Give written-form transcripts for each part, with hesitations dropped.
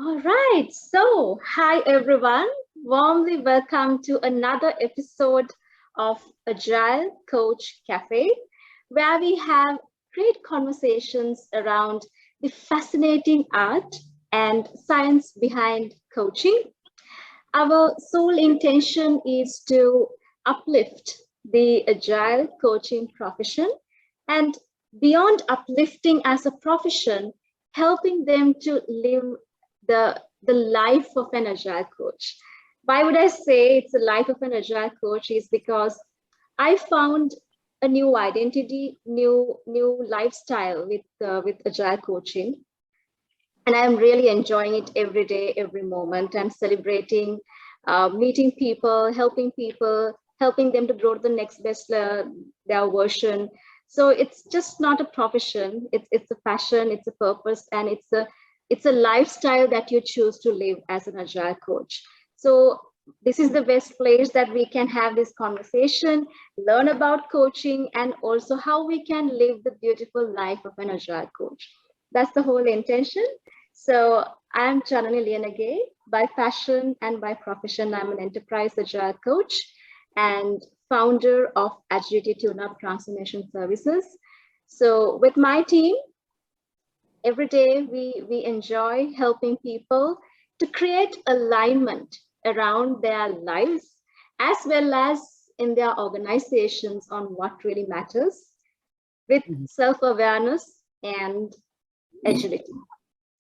All right. So, hi everyone. Warmly welcome to another episode of Agile Coach Cafe, where we have great conversations around the fascinating art and science behind coaching. Our sole intention is to uplift the Agile coaching profession and beyond uplifting as a profession, helping them to live the life of an agile coach. Why would I say it's the life of an agile coach? Is because I found a new identity, new lifestyle with agile coaching, and I'm really enjoying it every day, every moment. I'm celebrating, meeting people, helping them to grow to the next best their version. So it's just not a profession; it's a passion, it's a purpose, and it's a lifestyle that you choose to live as an agile coach. So this is the best place that we can have this conversation, learn about coaching, and also how we can live the beautiful life of an agile coach. That's the whole intention. So I'm Janani Lianage. By passion and by profession, I'm an enterprise agile coach and founder of Agility Tune-Up Transformation Services. So with my team, every day we enjoy helping people to create alignment around their lives as well as in their organizations on what really matters with self-awareness and agility.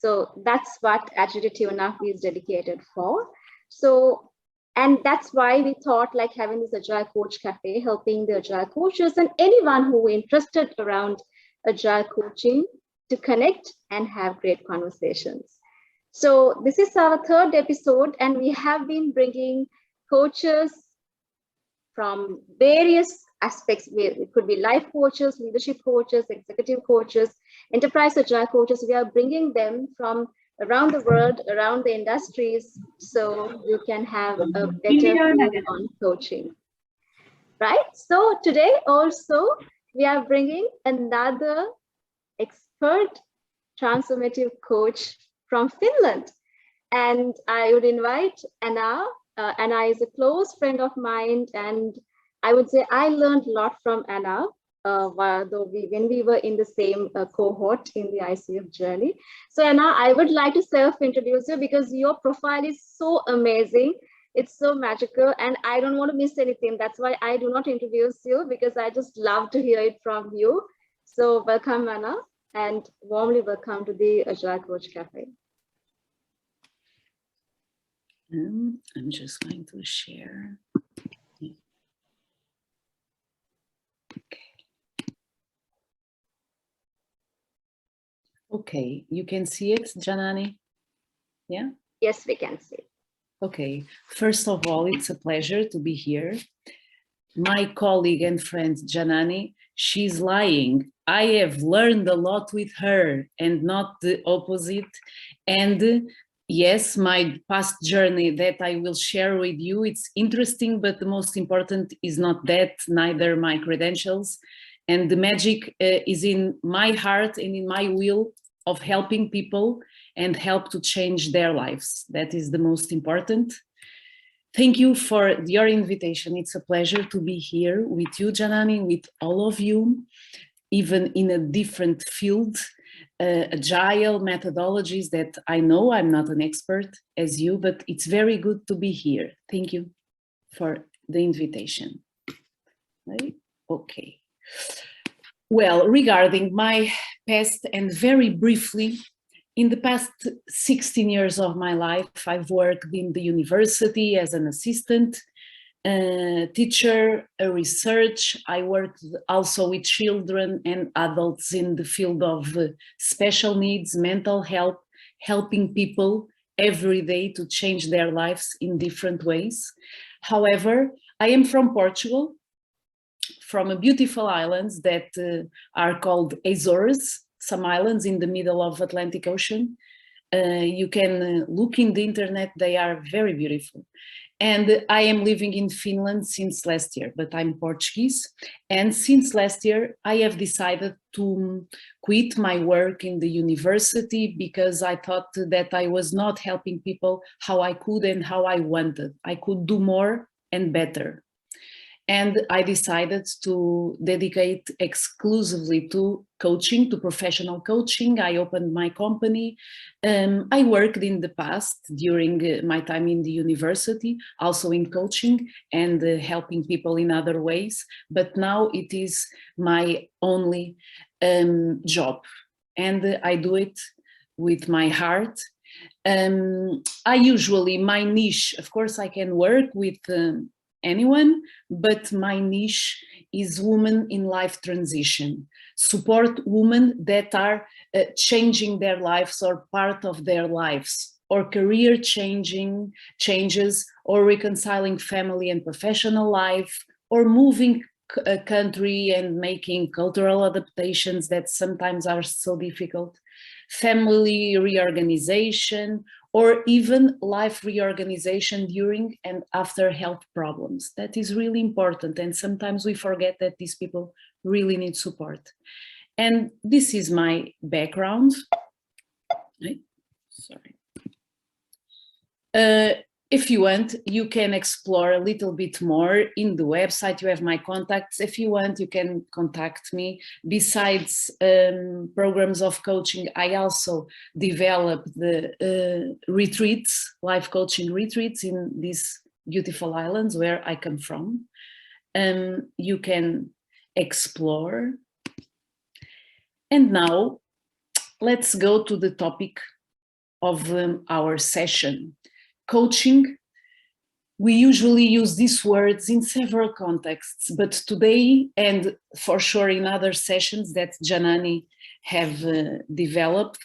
So that's what Agility Enough is dedicated for. So, and that's why we thought like having this Agile Coach Cafe, helping the Agile coaches and anyone who interested around Agile coaching to connect and have great conversations. So this is our third episode, and we have been bringing coaches from various aspects. It could be life coaches, leadership coaches, executive coaches, enterprise agile coaches. We are bringing them from around the world, around the industries, so you can have a better view on coaching. Right? So today also we are bringing another expert transformative coach from Finland. And I would invite Anna. Anna is a close friend of mine, and I would say I learned a lot from Anna when we were in the same cohort in the ICF journey. So Anna, I would like to self-introduce you because your profile is so amazing. It's so magical, and I don't want to miss anything. That's why I do not introduce you, because I just love to hear it from you. So welcome, Anna, and warmly welcome to the Agile Coach Cafe. I'm just going to share. Okay, you can see it, Janani? Yeah? Yes, we can see. Okay, first of all, it's a pleasure to be here. My colleague and friend Janani, she's lying. I have learned a lot with her and not the opposite. And yes, my past journey that I will share with you, it's interesting, but the most important is not that, neither my credentials. And the magic is in my heart and in my will of helping people and help to change their lives. That is the most important. Thank you for your invitation. It's a pleasure to be here with you, Janani, with all of you, even in a different field, agile methodologies that I know I'm not an expert as you, but it's very good to be here. Thank you for the invitation. Right? Okay. Well, regarding my past and very briefly, in the past 16 years of my life, I've worked in the university as an assistant teacher, a research. I worked also with children and adults in the field of special needs, mental health, helping people every day to change their lives in different ways. However, I am from Portugal, from a beautiful islands that are called Azores, some islands in the middle of Atlantic Ocean. You can look in the internet, they are very beautiful. And I am living in Finland since last year, but I'm Portuguese. And since last year, I have decided to quit my work in the university because I thought that I was not helping people how I could and how I wanted. I could do more and better. And I decided to dedicate exclusively to coaching, to professional coaching. I opened my company. I worked in the past during my time in the university, also in coaching and helping people in other ways. But now it is my only job. And I do it with my heart. I usually, my niche, of course, I can work with anyone, but my niche is women in life transition, support women that are changing their lives or part of their lives, or career changes, or reconciling family and professional life, or moving a country and making cultural adaptations that sometimes are so difficult, family reorganization, or even life reorganization during and after health problems. That is really important. And sometimes we forget that these people really need support. And this is my background. Sorry. If you want, you can explore a little bit more in the website. You have my contacts. If you want, you can contact me. Besides programs of coaching, I also developed the retreats, life coaching retreats in these beautiful islands where I come from. You can explore. And now let's go to the topic of our session. Coaching, we usually use these words in several contexts, but today, and for sure in other sessions that Janani have developed,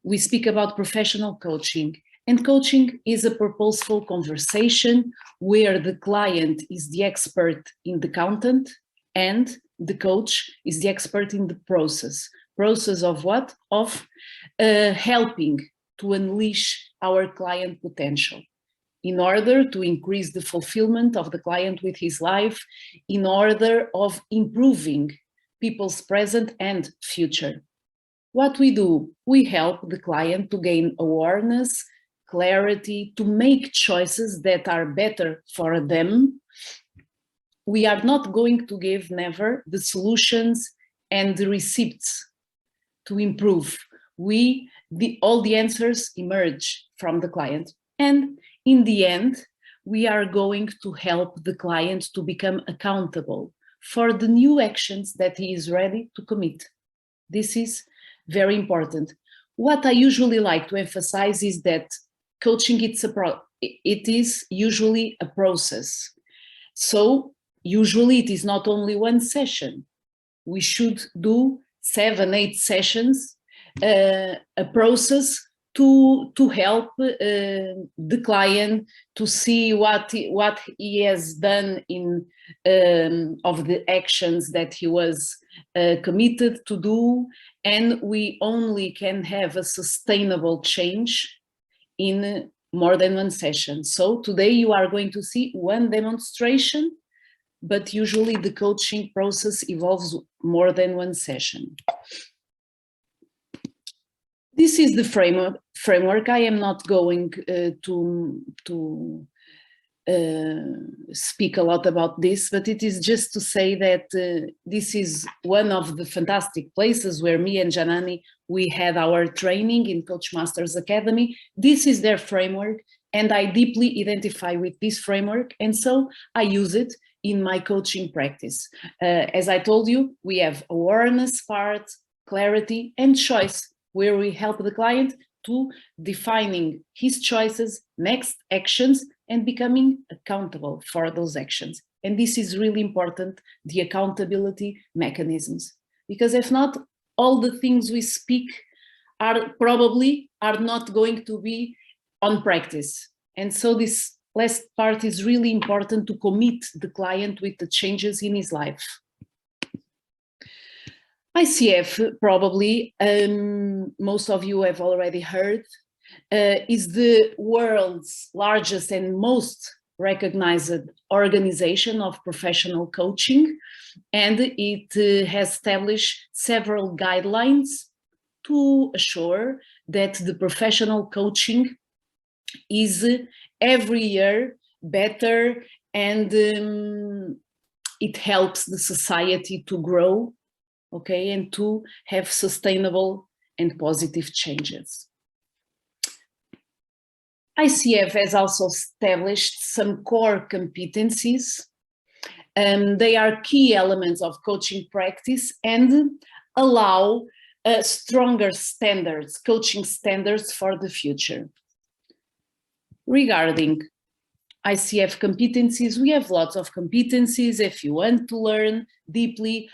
we speak about professional coaching. And coaching is a purposeful conversation where the client is the expert in the content and the coach is the expert in the process. Process of what? Of helping to unleash our client potential, in order to increase the fulfillment of the client with his life, in order of improving people's present and future. What we do, we help the client to gain awareness, clarity, to make choices that are better for them. We are not going to give never the solutions and the receipts to improve. All the answers emerge from the client. And in the end, we are going to help the client to become accountable for the new actions that he is ready to commit. This is very important. What I usually like to emphasize is that coaching, it is usually a process. So usually it is not only one session. We should do 7, 8 sessions, a process to help the client to see what he has done in of the actions that he was committed to do, and we only can have a sustainable change in more than one session. So today you are going to see one demonstration, but usually the coaching process involves more than one session. This is the framework. I am not going to speak a lot about this, but it is just to say that this is one of the fantastic places where me and Janani, we had our training in Coach Masters Academy. This is their framework, and I deeply identify with this framework, and so I use it in my coaching practice. As I told you, we have awareness part, clarity, and choice, where we help the client to defining his choices, next actions, and becoming accountable for those actions. And this is really important, the accountability mechanisms, because if not, all the things we speak are not going to be on practice. And so this last part is really important, to commit the client with the changes in his life. ICF, probably, most of you have already heard, is the world's largest and most recognized organization of professional coaching, and it has established several guidelines to assure that the professional coaching is every year better, and it helps the society to grow, okay, and to have sustainable and positive changes. ICF has also established some core competencies. They are key elements of coaching practice and allow stronger standards, coaching standards for the future. Regarding ICF competencies, we have lots of competencies. If you want to learn deeply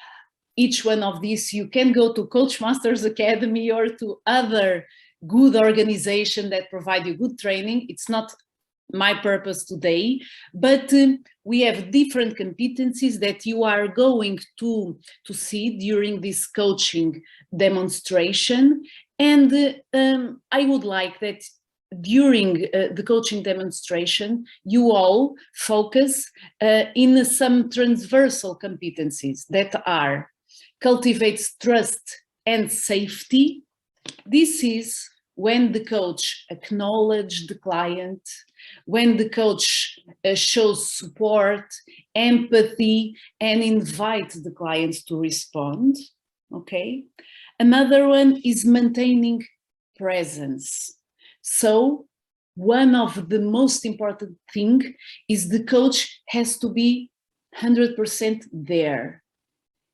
each one of these, you can go to Coach Masters Academy or to other good organizations that provide you good training. It's not my purpose today, but we have different competencies that you are going to see during this coaching demonstration. And I would like that during the coaching demonstration, you all focus in some transversal competencies that are cultivates trust and safety. This is when the coach acknowledges the client, when the coach shows support, empathy, and invites the clients to respond, okay? Another one is maintaining presence. So one of the most important things is the coach has to be 100% there.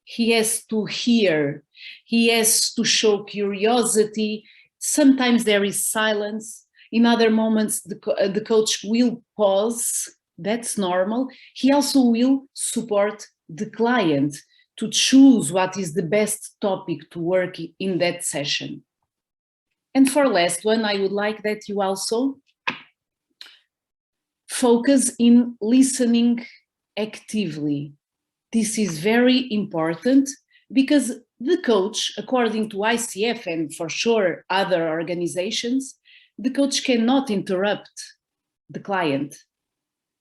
He has to hear, he has to show curiosity. Sometimes there is silence. In other moments, the coach will pause. That's normal. He also will support the client to choose what is the best topic to work in that session. And for last one, I would like that you also focus in listening actively. This is very important because the coach, according to ICF and for sure other organizations, the coach cannot interrupt the client.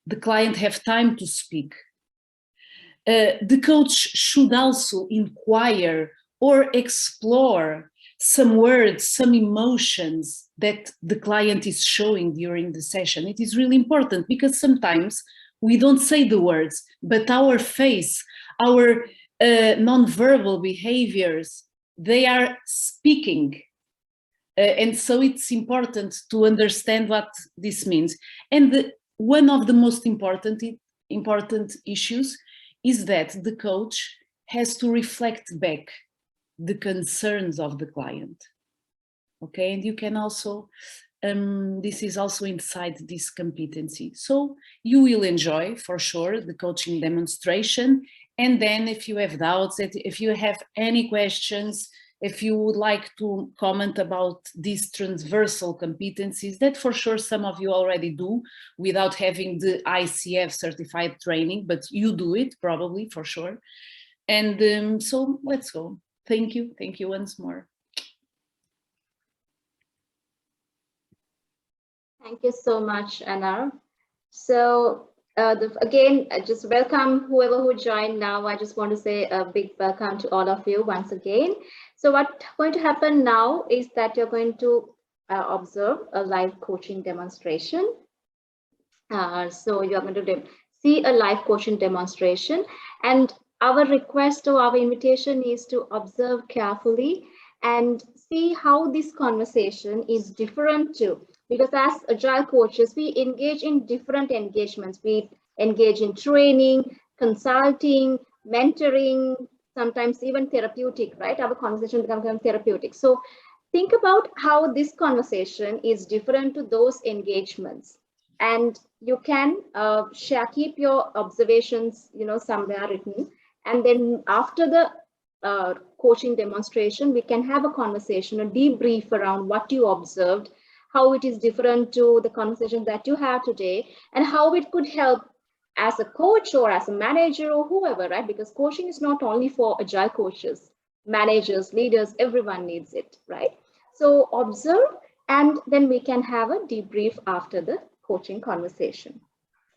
The client have time to speak. The coach should also inquire or explore some words, some emotions that the client is showing during the session. It is really important because sometimes we don't say the words, but our face, our non-verbal behaviors, they are speaking. And so it's important to understand what this means. And one of the most important issues is that the coach has to reflect back the concerns of the client. Okay, and you can also, this is also inside this competency. So you will enjoy for sure the coaching demonstration. And then if you have doubts, if you have any questions, if you would like to comment about these transversal competencies, that for sure some of you already do without having the ICF certified training, but you do it probably for sure. And so let's go. Thank you once more. Thank you so much, Anna. So again, just welcome whoever who joined now. I just want to say a big welcome to all of you once again. So what's going to happen now is that you're going to observe a live coaching demonstration. So you're going to see a live coaching demonstration, and our request or our invitation is to observe carefully and see how this conversation is different too. Because as Agile coaches, we engage in different engagements. We engage in training, consulting, mentoring, sometimes even therapeutic, right? Our conversation becomes therapeutic. So think about how this conversation is different to those engagements. And you can keep your observations, somewhere written. And then after the coaching demonstration, we can have a conversation, a debrief around what you observed, how it is different to the conversation that you have today, and how it could help as a coach or as a manager or whoever, right? Because coaching is not only for Agile coaches, managers, leaders, everyone needs it, right? So observe, and then we can have a debrief after the coaching conversation.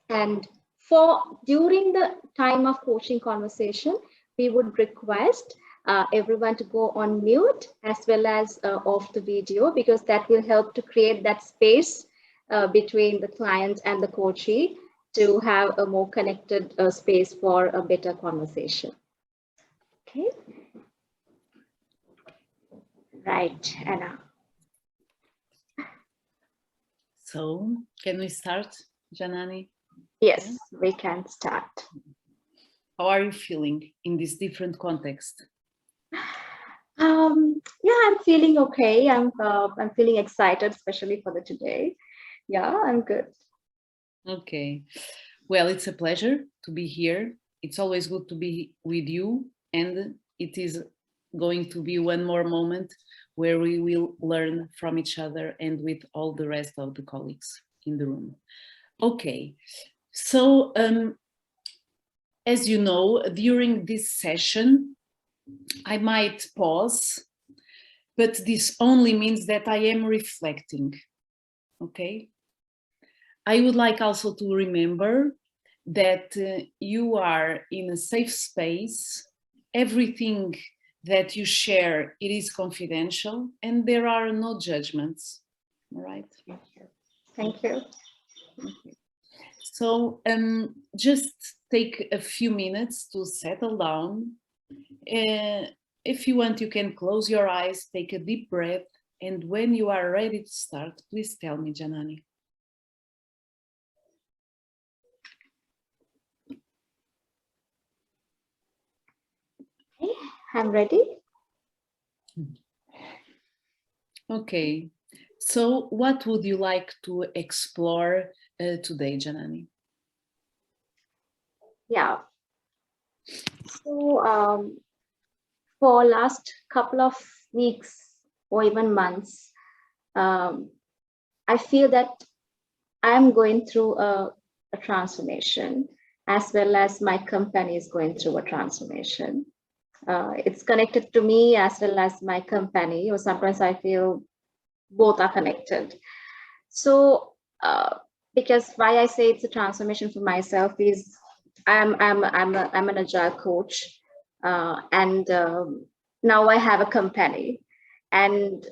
And for during the time of coaching conversation, we would request everyone to go on mute as well as off the video, because that will help to create that space between the client and the coachee to have a more connected space for a better conversation. Okay. Right, Anna. So, can we start, Janani? Yes, we can start. How are you feeling in this different context? Yeah, I'm feeling okay. I'm feeling excited, especially for the today. Yeah, I'm good. Okay. Well, it's a pleasure to be here. It's always good to be with you, and it is going to be one more moment where we will learn from each other and with all the rest of the colleagues in the room. Okay. So, as you know, during this session, I might pause, but this only means that I am reflecting, okay? I would like also to remember that you are in a safe space. Everything that you share, it is confidential, and there are no judgments, all right? Thank you. Thank you. Okay. So just take a few minutes to settle down. If you want, you can close your eyes, take a deep breath, and when you are ready to start, please tell me, Janani. Okay, I'm ready. Okay, so what would you like to explore today, Janani? Yeah. So for last couple of weeks or even months, I feel that I'm going through a transformation, as well as my company is going through a transformation. It's connected to me as well as my company, or sometimes I feel both are connected. So, because why I say it's a transformation for myself is I'm an agile coach, and now I have a company, and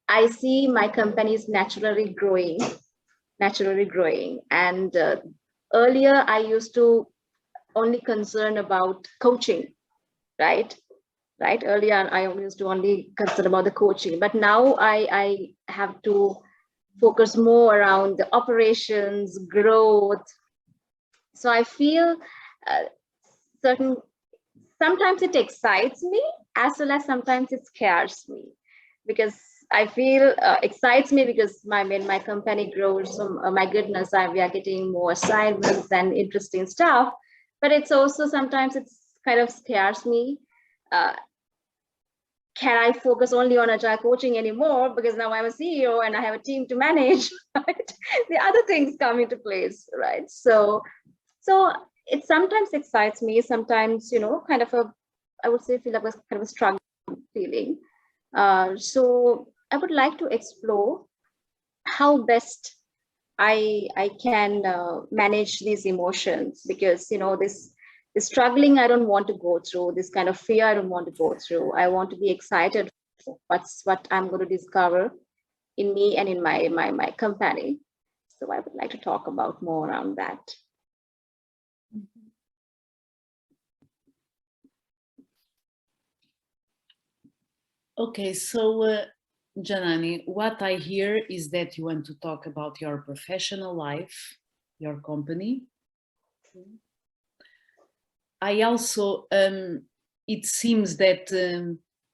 I see my company is naturally growing. And earlier I used to only concern about coaching, right? Right. Earlier I used to only concern about the coaching, but now I have to focus more around the operations, growth. So I feel uh, certain, sometimes it excites me as well as sometimes it scares me, because I feel excites me because when my company grows, so my goodness, we are getting more assignments and interesting stuff. But it's also sometimes it's kind of scares me. Uh, can I focus only on agile coaching anymore? Because now I'm a CEO and I have a team to manage. Right? The other things come into place, right? So it sometimes excites me, sometimes, kind of I would say, feel like a kind of a struggle feeling. So I would like to explore how best I can manage these emotions, because this struggling I don't want to go through, this kind of fear I don't want to go through. I want to be excited for what I'm going to discover in me and in my company. So I would like to talk about more around that. Okay, so Janani, what I hear is that you want to talk about your professional life, your company. I also, it seems that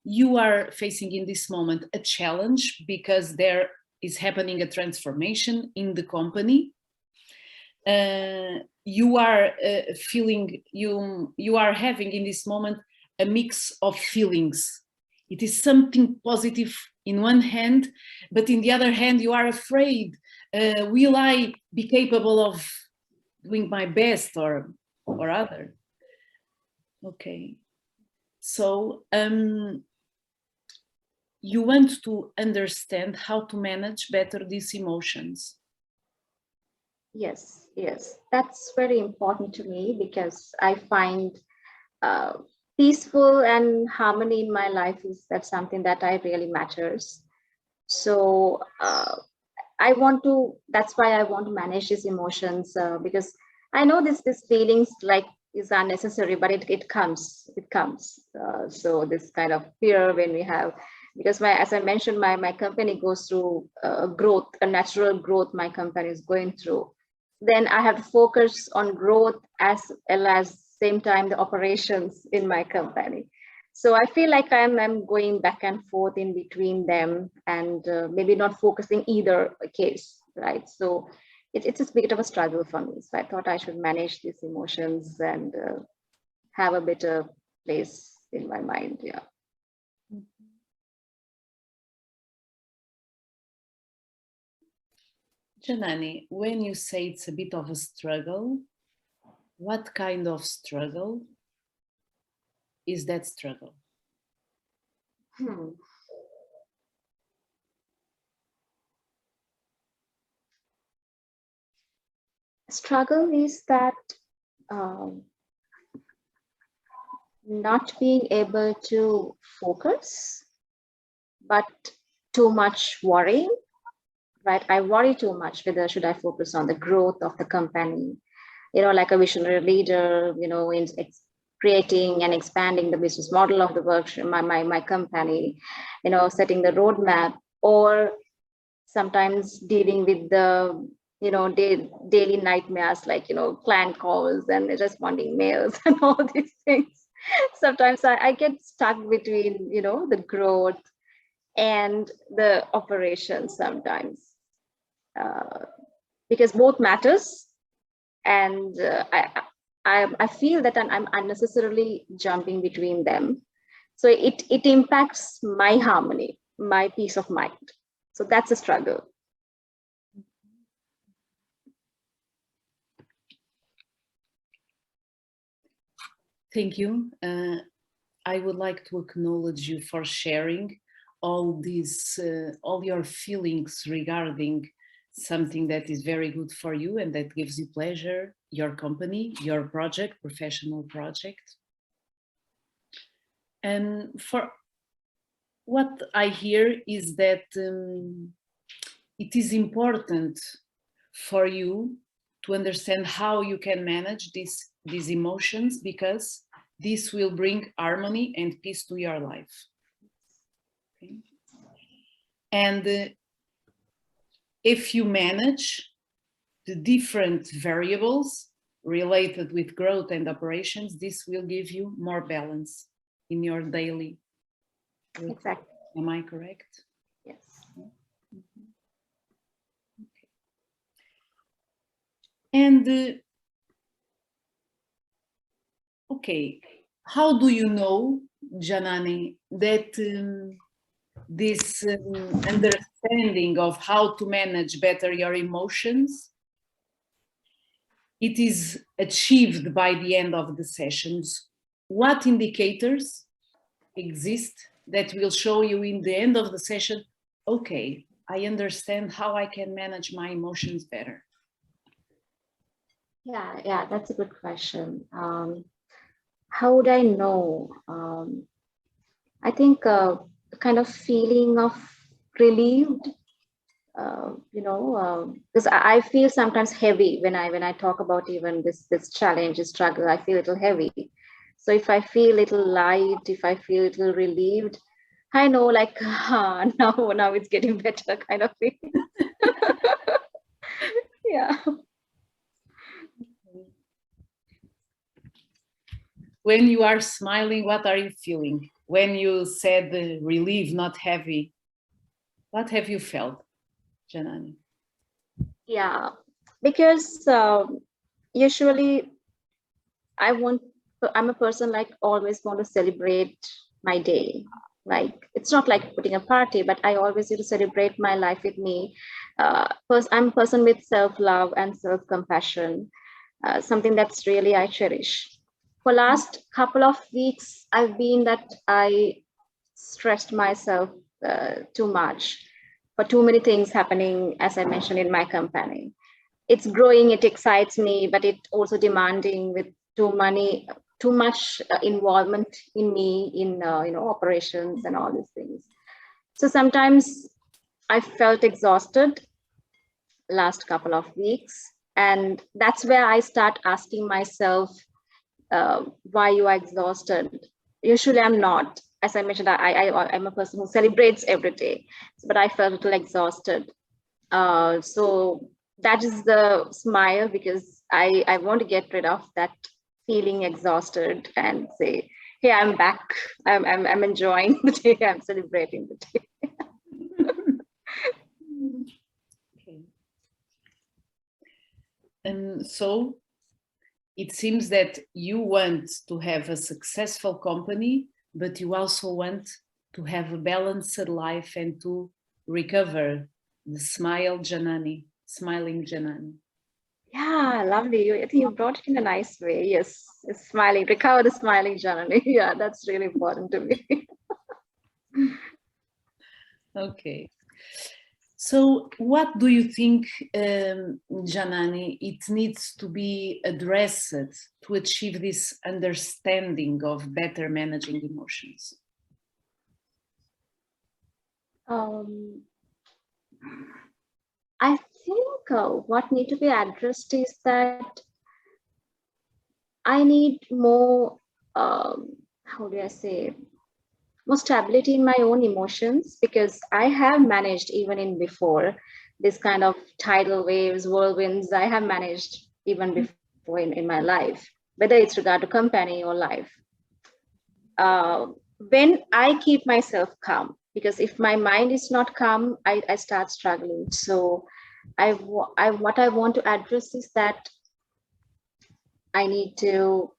you are facing in this moment a challenge because there is happening a transformation in the company. You are feeling, you are having in this moment a mix of feelings. It is something positive in one hand, but in the other hand, you are afraid. Will I be capable of doing my best or other? Okay. So you want to understand how to manage better these emotions. Yes, yes, that's very important to me because I find uh, peaceful and harmony in my life is that something that I really matters. So I want to, that's why I want to manage these emotions because I know this feelings like is unnecessary, but it comes. So this kind of fear when we have, because as I mentioned, my company goes through growth, a natural growth my company is going through. Then I have to focus on growth as well as same time the operations in my company. So I feel like I'm going back and forth in between them and maybe not focusing either case, right? So it's a bit of a struggle for me. So I thought I should manage these emotions and have a better place in my mind. Yeah. Janani, when you say it's a bit of a struggle, what kind of struggle is that struggle? Hmm. Struggle is that um, not being able to focus, but too much worrying, right? I worry too much whether should I focus on the growth of the company, like a visionary leader, in creating and expanding the business model of the work, my company, setting the roadmap, or sometimes dealing with the, daily nightmares like, client calls and responding mails and all these things. Sometimes I get stuck between, the growth and the operations sometimes uh, because both matters and I feel that I'm unnecessarily jumping between them. So it impacts my harmony, my peace of mind. So that's a struggle. Thank you. I would like to acknowledge you for sharing all your feelings regarding something that is very good for you and that gives you pleasure, your company, your project, professional project. And for what I hear is that it is important for you to understand how you can manage these emotions, because this will bring harmony and peace to your life. Okay? And if you manage the different variables related with growth and operations, this will give you more balance in your daily routine. Exactly. Am I correct? Yes. Okay. And okay, how do you know, Janani, that this understanding of how to manage better your emotions, it is achieved by the end of the sessions? What indicators exist that will show you in the end of the session, okay, I understand how I can manage my emotions better? Yeah, that's a good question. How would I know? I think a kind of feeling of relieved, because I feel sometimes heavy when I talk about even this challenge, this struggle. I feel a little heavy. So if I feel a little light, if I feel a little relieved, I know like now it's getting better kind of thing. Yeah. When you are smiling, what are you feeling? When you said relief, not heavy, what have you felt, Janani? Yeah, because usually I want, I'm a person like always want to celebrate my day. Like it's not like putting a party, but I always need to celebrate my life with me. First, I'm a person with self-love and self-compassion, something that's really I cherish. For last couple of weeks, I've been that I stressed myself too much for too many things happening, as I mentioned in my company. it's growing, it excites me, but it also demanding with too much involvement in me in operations and all these things. So sometimes I felt exhausted last couple of weeks, and that's where I start asking myself, why you are exhausted. Usually I'm not. As I mentioned, I'm a person who celebrates every day, but I felt a little exhausted. So that is the smile, because I want to get rid of that feeling exhausted and say, hey, I'm back. I'm enjoying the day. I'm celebrating the day. Okay. And so it seems that you want to have a successful company, but you also want to have a balanced life and to recover the smiling Janani. Yeah, lovely. I think you brought it in a nice way. Yes, it's smiling. Recover the smiling journey. Yeah, that's really important to me. Okay. So what do you think, Janani, it needs to be addressed to achieve this understanding of better managing emotions? I think what need to be addressed is that I need more, how do I say, more stability in my own emotions, because I have managed even in before this kind of tidal waves, whirlwinds. I have managed even before in my life, whether it's regard to company or life. When I keep myself calm, because if my mind is not calm, I start struggling. So what I want to address is that I need to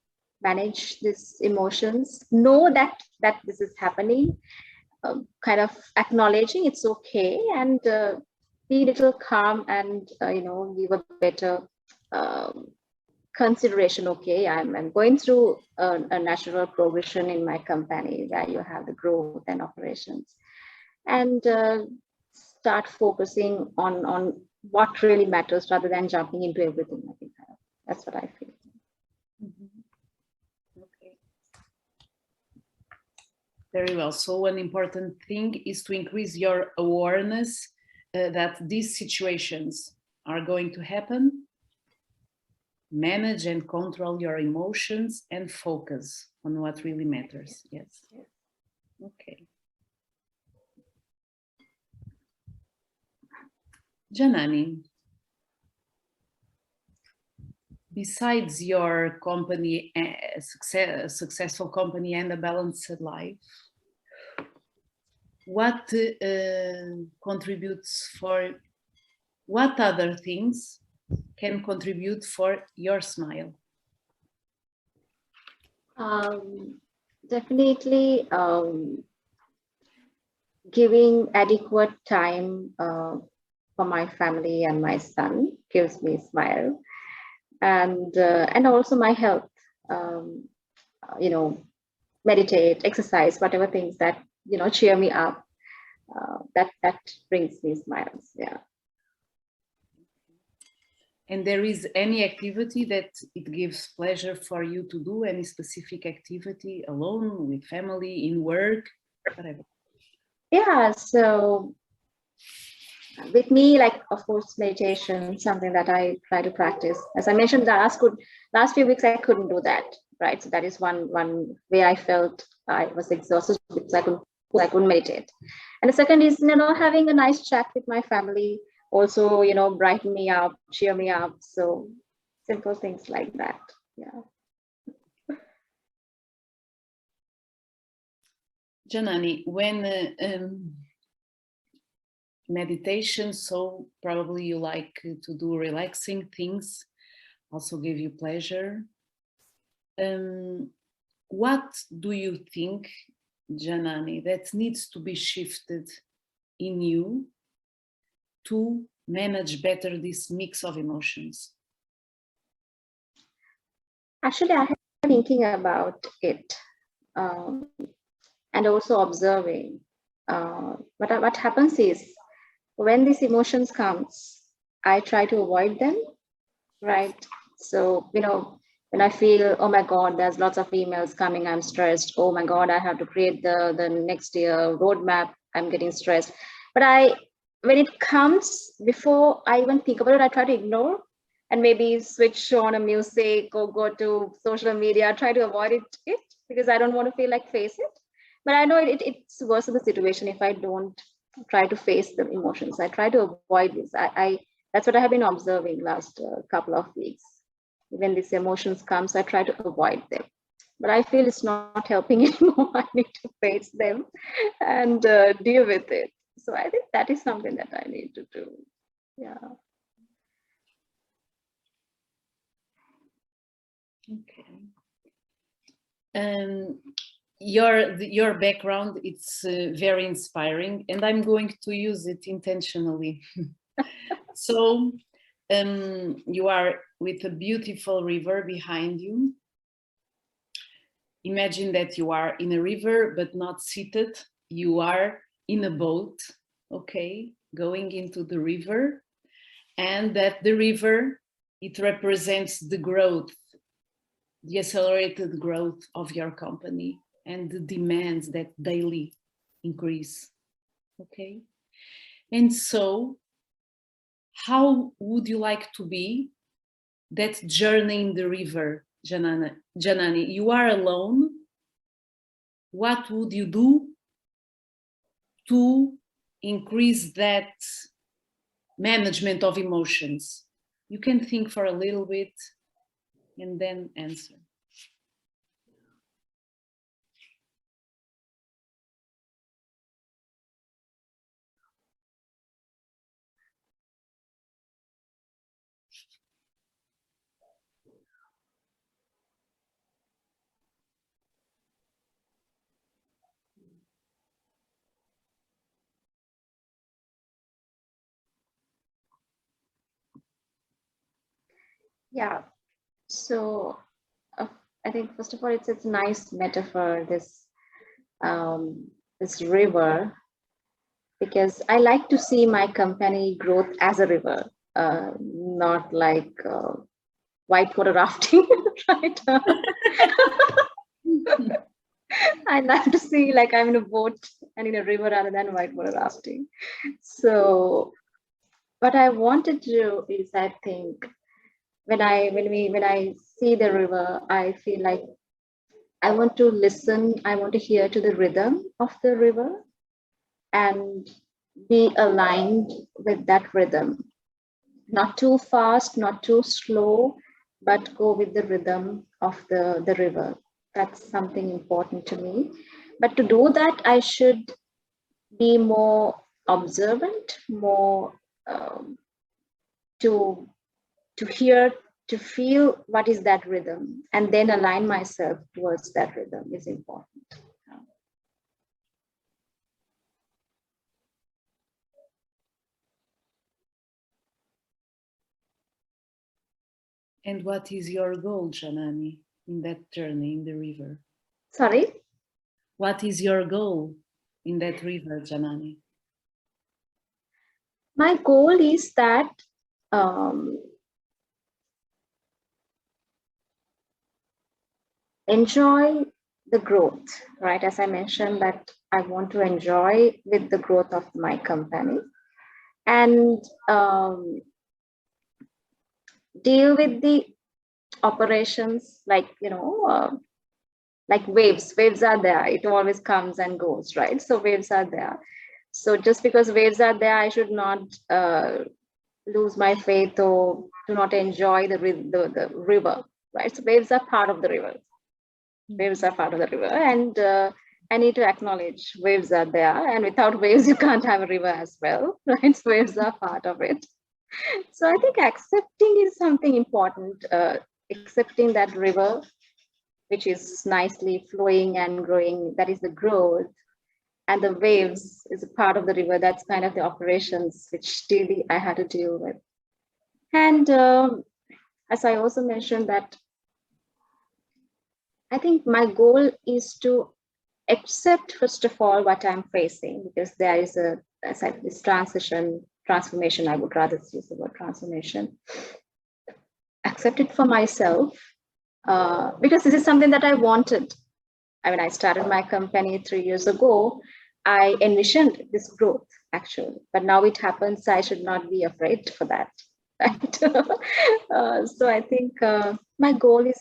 manage these emotions, know that this is happening, kind of acknowledging it's okay, and be a little calm, and give a better um, consideration. Okay, I'm going through a natural progression in my company where you have the growth and operations, and start focusing on what really matters rather than jumping into everything. I think that's what I feel. Okay. Very well. So one important thing is to increase your awareness that these situations are going to happen. Manage and control your emotions and focus on what really matters. Yes. Okay. Janani, besides your company, successful company and a balanced life, what contributes for, what other things can contribute for your smile? Definitely giving adequate time for my family and my son gives me a smile, and also my health. Um, Meditate, exercise, whatever things that cheer me up. That brings me smiles. Yeah. And there is any activity that it gives pleasure for you to do, any specific activity, alone, with family, in work, whatever? Yeah. So with me, like, of course, meditation, something that I try to practice. As I mentioned, the last few weeks I couldn't do that, right? So that is one way I felt I was exhausted because I couldn't meditate. And the second is, having a nice chat with my family, also, brighten me up, cheer me up. So simple things like that. Yeah. Janani, when meditation, so probably you like to do relaxing things, also give you pleasure. What do you think, Janani, that needs to be shifted in you to manage better this mix of emotions? Actually, I have been thinking about it, and also observing. What happens is, when these emotions comes, I try to avoid them right? So, when I feel, oh my God, there's lots of emails coming, I'm stressed. Oh my God, I have to create the next year roadmap, I'm getting stressed. But when it comes, before I even think about it, I try to ignore and maybe switch on a music or go to social media, try to avoid it because I don't want to feel like face it. But I know it's worse of the situation if I don't try to face the emotions. I try to avoid this. I that's what I have been observing last couple of weeks. When these emotions comes, I try to avoid them. But I feel it's not helping anymore. I need to face them and deal with it. So I think that is something that I need to do. Yeah. Okay. Your background, it's very inspiring, and I'm going to use it intentionally. So you are with a beautiful river behind you. Imagine that you are in a river, but not seated. You are in a boat, okay, going into the river, and that the river, it represents the growth, the accelerated growth of your company and the demands that daily increase, okay? And so, how would you like to be that journey in the river, Janani? You are alone. What would you do to increase that management of emotions? You can think for a little bit and then answer. Yeah. So I think first of all, it's a nice metaphor, this river, because I like to see my company growth as a river, not like whitewater rafting, right? I like to see like I'm in a boat and in a river rather than whitewater rafting. So what I wanted to do is, I think, when I see the river, I feel like I want to listen, I want to hear to the rhythm of the river and be aligned with that rhythm. Not too fast, not too slow, but go with the rhythm of the river. That's something important to me. But to do that, I should be more observant, more um, to hear, to feel what is that rhythm, and then align myself towards that rhythm is important. And what is your goal, Janani, in that journey in the river? Sorry? What is your goal in that river, Janani? My goal is that um, enjoy the growth, right? As I mentioned, that I want to enjoy with the growth of my company and deal with the operations like waves are there, it always comes and goes, right? So waves are there, so just because waves are there, I should not lose my faith or do not enjoy the river, right? So waves are part of the river. Waves are part of the river, and I need to acknowledge waves are there, and without waves you can't have a river as well, right? So waves are part of it. So I think accepting is something important, accepting that river which is nicely flowing and growing, that is the growth, and the waves is a part of the river, that's kind of the operations which daily I had to deal with. And as I also mentioned, that I think my goal is to accept first of all what I'm facing, because there is as I said, this transformation, I would rather use the word transformation. accept it for myself, because this is something that I wanted. I mean, I started my company 3 years ago. I envisioned this growth actually, but now it happens. I should not be afraid for that. Right? So I think my goal is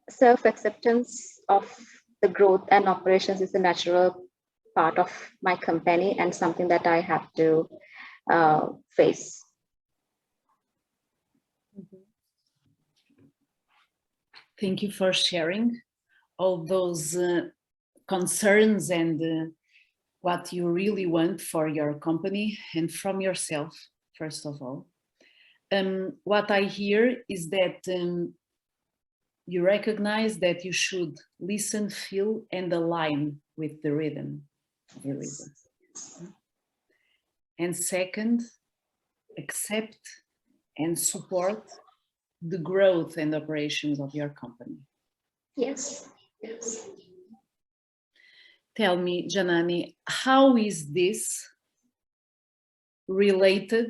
self-acceptance of the growth, and operations is a natural part of my company and something that I have to face. Thank you for sharing all those concerns and what you really want for your company and from yourself, first of all. What I hear is that you recognize that you should listen, feel, and align with the rhythm of the river. And second, accept and support the growth and operations of your company. Yes. Yes. Tell me, Janani, how is this related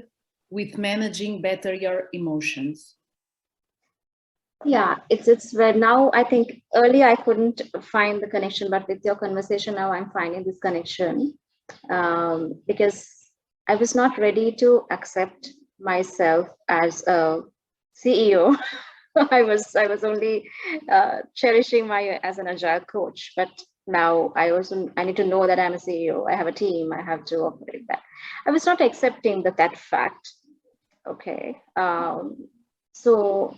with managing better your emotions? Yeah, it's where now I think earlier I couldn't find the connection, but with your conversation now I'm finding this connection, because I was not ready to accept myself as a CEO. I was only cherishing my as an agile coach, but now I need to know that I'm a CEO. I have a team. I have to operate that. I was not accepting that fact. Okay, so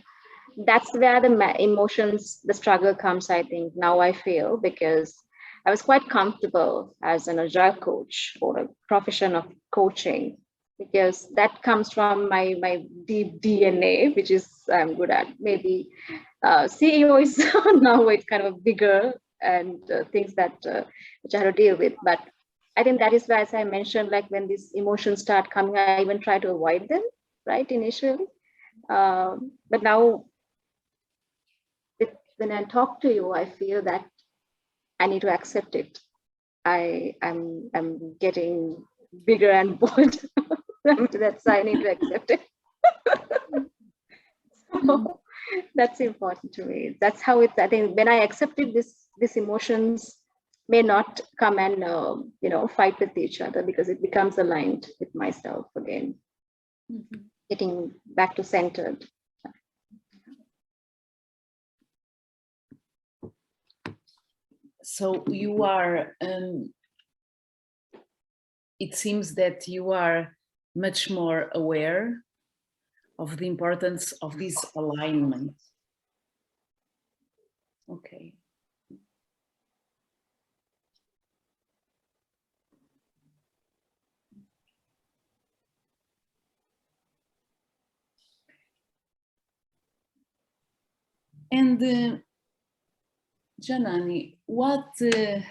that's where the emotions, the struggle comes. I think now I feel, because I was quite comfortable as an agile coach or a profession of coaching, because that comes from my deep DNA, which is I'm good at. Maybe CEO is now it's kind of bigger and things that which I have to deal with. But I think that is why, as I mentioned, like when these emotions start coming, I even try to avoid them, right, initially. But now when I talk to you, I feel that I need to accept it. I'm getting bigger and bold. That's I need to accept it. So that's important to me. That's how it's. I think when I accepted this emotions may not come and fight with each other, because it becomes aligned with myself again, getting back to centered. So you are, it seems that you are much more aware of the importance of this alignment. Okay. And Janani, what do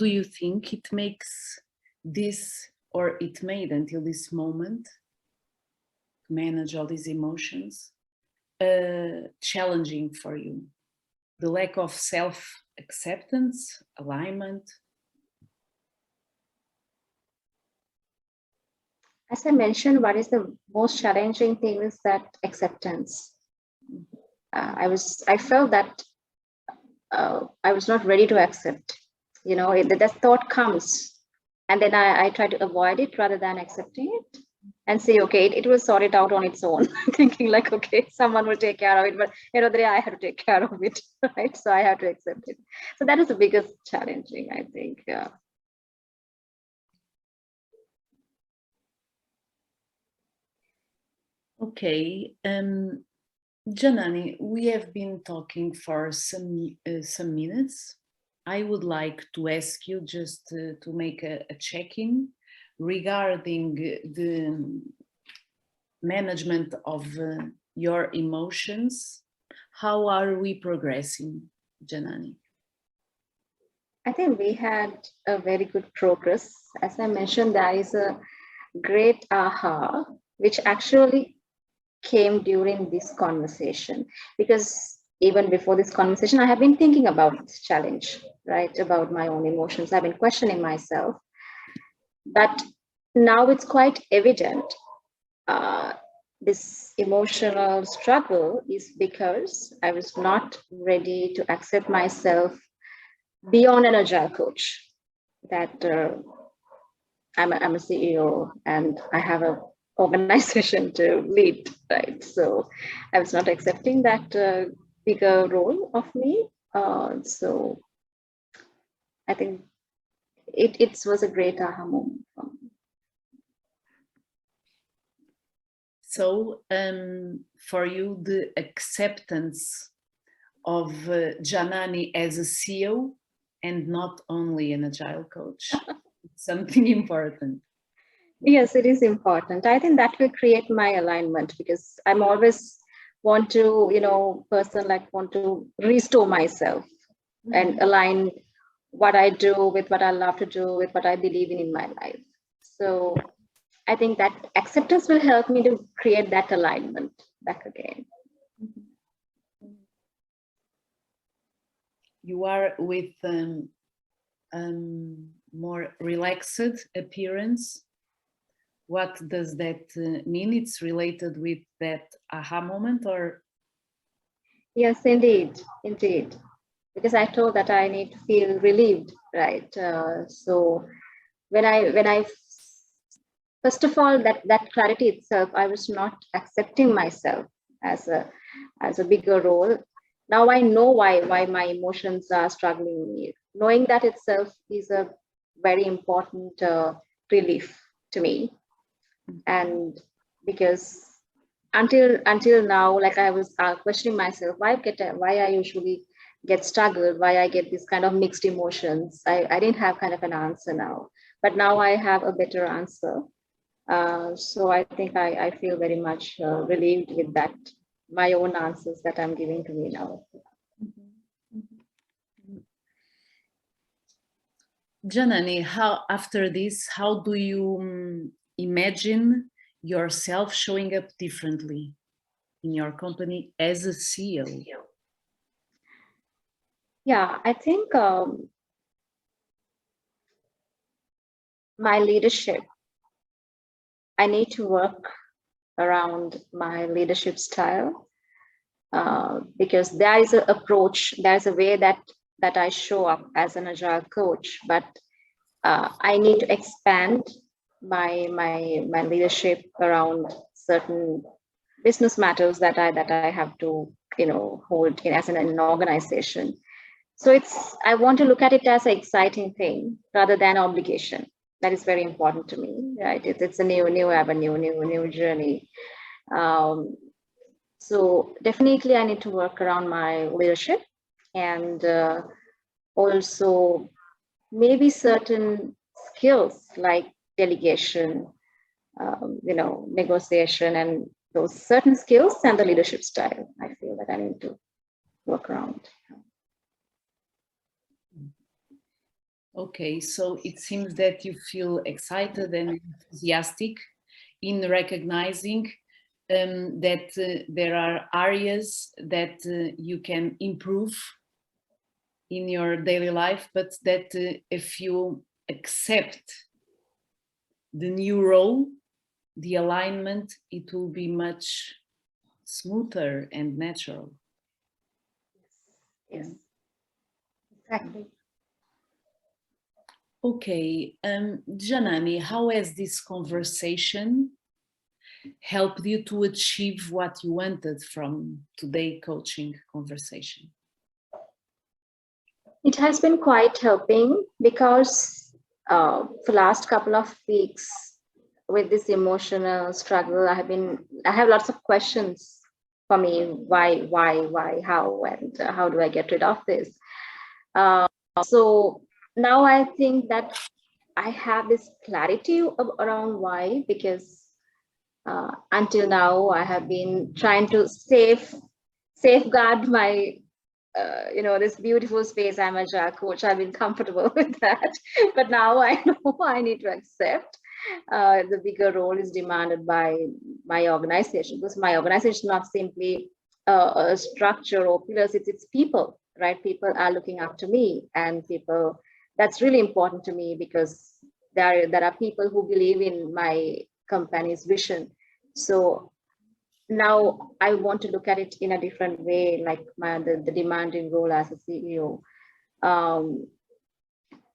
you think it makes this, or it made until this moment, manage all these emotions, challenging for you? The lack of self-acceptance, alignment? As I mentioned, what is the most challenging thing is that acceptance. I felt that I was not ready to accept. That thought comes, and then I try to avoid it rather than accepting it and say, okay, it will sort it out on its own. Thinking like, okay, someone will take care of it, but the day I have to take care of it, right? So I have to accept it. So that is the biggest challenging, I think. Okay. Janani, we have been talking for some minutes. I would like to ask you just to make a check-in regarding the management of your emotions. How are we progressing, Janani? I think we had a very good progress. As I mentioned, there is a great aha, which actually came during this conversation, because even before this conversation I have been thinking about this challenge, right, about my own emotions. I've been questioning myself, but now it's quite evident this emotional struggle is because I was not ready to accept myself beyond an agile coach. That I'm a CEO and I have a organization to lead, right? So I was not accepting that bigger role of me. So I think it was a great aha moment for me. So for you, the acceptance of Janani as a CEO and not only an agile coach, something important. Yes, it is important. I think that will create my alignment because I'm always want to, person like want to restore myself and align what I do with what I love to do with what I believe in my life. So I think that acceptance will help me to create that alignment back again. You are with more relaxed appearance. What does that mean? It's related with that aha moment, or? Yes, indeed, indeed. Because I told that I need to feel relieved, right? So when I first of all that clarity itself, I was not accepting myself as a bigger role. Now I know why my emotions are struggling me. Knowing that itself is a very important relief to me. And because until now, like I was questioning myself, why I usually get struggled, why I get this kind of mixed emotions. I didn't have kind of an answer now, but now I have a better answer. So I think I feel very much relieved with that, my own answers that I'm giving to me now. Janani, how after this, how do you imagine yourself showing up differently in your company as a CEO? Yeah, I think my leadership, I need to work around my leadership style because there is an approach, there's a way that I show up as an agile coach, but I need to expand my leadership around certain business matters that I have to hold in as an organization. So I want to look at it as an exciting thing rather than obligation. That is very important to me, right? It's a new avenue, new journey. Um, so definitely, I need to work around my leadership and also maybe certain skills like delegation, negotiation, and those certain skills and the leadership style. I feel that I need to work around. Okay, so it seems that you feel excited and enthusiastic in recognizing that there are areas that you can improve in your daily life, but that if you accept the new role, the alignment, it will be much smoother and natural. Yes, exactly. Okay, Janani, how has this conversation helped you to achieve what you wanted from today coaching conversation? It has been quite helping because for last couple of weeks with this emotional struggle, I have lots of questions for me. Why, how, and how do I get rid of this? So now I think that I have this clarity around why, because until now I have been trying to safeguard my this beautiful space. I'm a agile coach. I've been comfortable with that, but now I know I need to accept the bigger role is demanded by my organization, because my organization is not simply a structure or pillars. It's people, right? People are looking up to me, and people, that's really important to me because there are people who believe in my company's vision. So now I want to look at it in a different way, like the demanding role as a CEO. Um,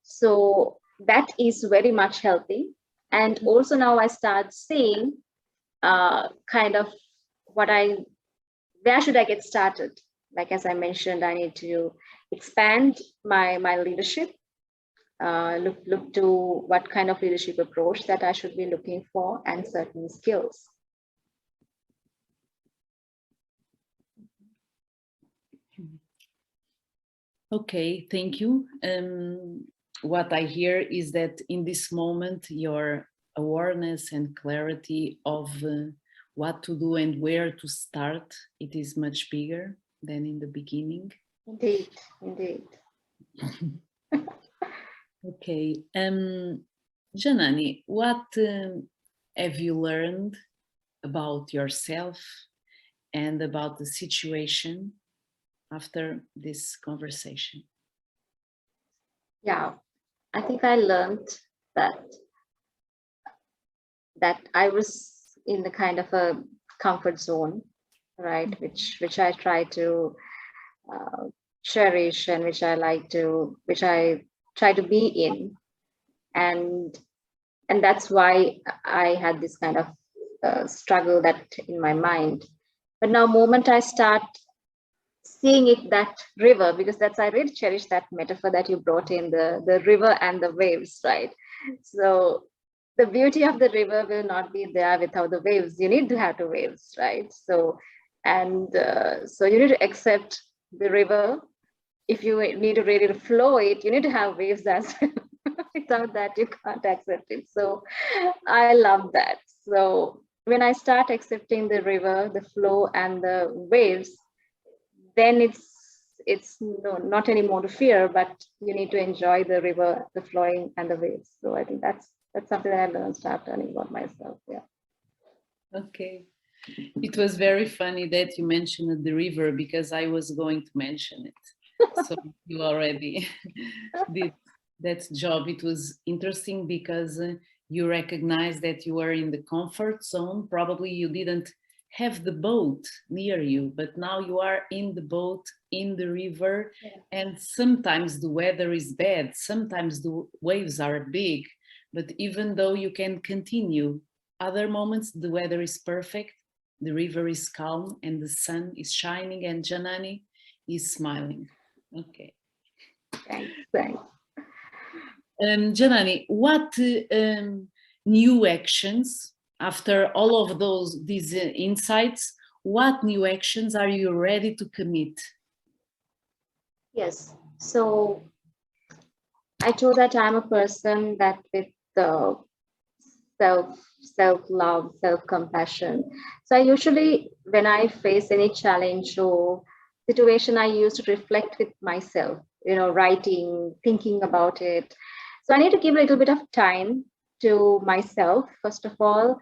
so that is very much healthy. And also now I start seeing kind of what where should I get started? Like as I mentioned, I need to expand my leadership, look to what kind of leadership approach that I should be looking for, and certain skills. Okay, thank you. What I hear is that in this moment, your awareness and clarity of what to do and where to start, it is much bigger than in the beginning. Indeed, indeed. Okay. Janani, what have you learned about yourself and about the situation after this conversation? Yeah, I think I learned that I was in the kind of a comfort zone, right? Which I try to cherish, and which I try to be in, and that's why I had this kind of struggle that in my mind. But now, moment I start seeing it, that river, because that's, I really cherish that metaphor that you brought in, the river and the waves, right? So the beauty of the river will not be there without the waves. You need to have the waves, right? So so you need to accept the river. If you need to really flow it, you need to have waves as well. Without that, you can't accept it. So I love that. So when I start accepting the river, the flow, and the waves, then it's no, not anymore to fear, but you need to enjoy the river, the flowing, and the waves. So I think that's something that I learned, start learning about myself. Yeah. Okay. It was very funny that you mentioned the river, because I was going to mention it. So you already did that job. It was interesting because you recognize that you were in the comfort zone. Probably you didn't have the boat near you, but now you are in the boat, in the river, Yeah. and sometimes the weather is bad, sometimes the waves are big, but even though you can continue, other moments the weather is perfect, the river is calm, and the sun is shining, and Janani is smiling. Okay. Thanks. Janani, what new actions, after all of these insights, what new actions are you ready to commit? Yes. So I told that I'm a person that with the self love, self compassion. So I usually, when I face any challenge or situation, I used to reflect with myself, writing, thinking about it. So I need to give a little bit of time to myself, first of all,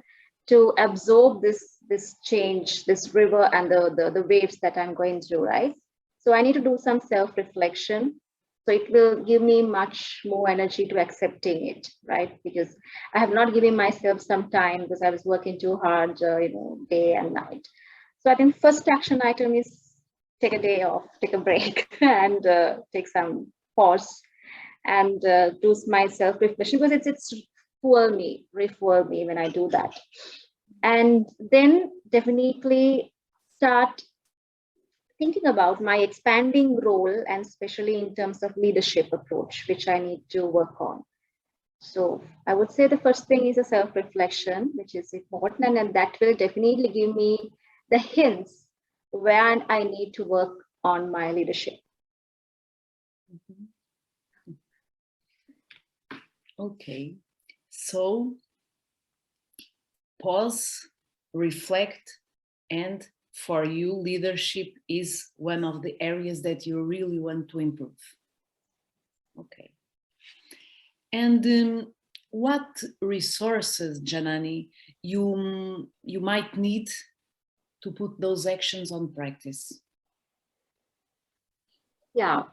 to absorb this change, this river, and the waves that I'm going through, right? So I need to do some self reflection. So it will give me much more energy to accepting it, right? Because I have not given myself some time, because I was working too hard, day and night. So I think first action item is take a day off, take a break, and take some pause, and do my self reflection, because it's refuel me when I do that, and then definitely start thinking about my expanding role, and especially in terms of leadership approach, which I need to work on. So I would say the first thing is a self-reflection, which is important, and that will definitely give me the hints where I need to work on my leadership. Okay, so pause, reflect, and for you, leadership is one of the areas that you really want to improve. Okay. And what resources, Janani, you might need to put those actions on practice? Yeah,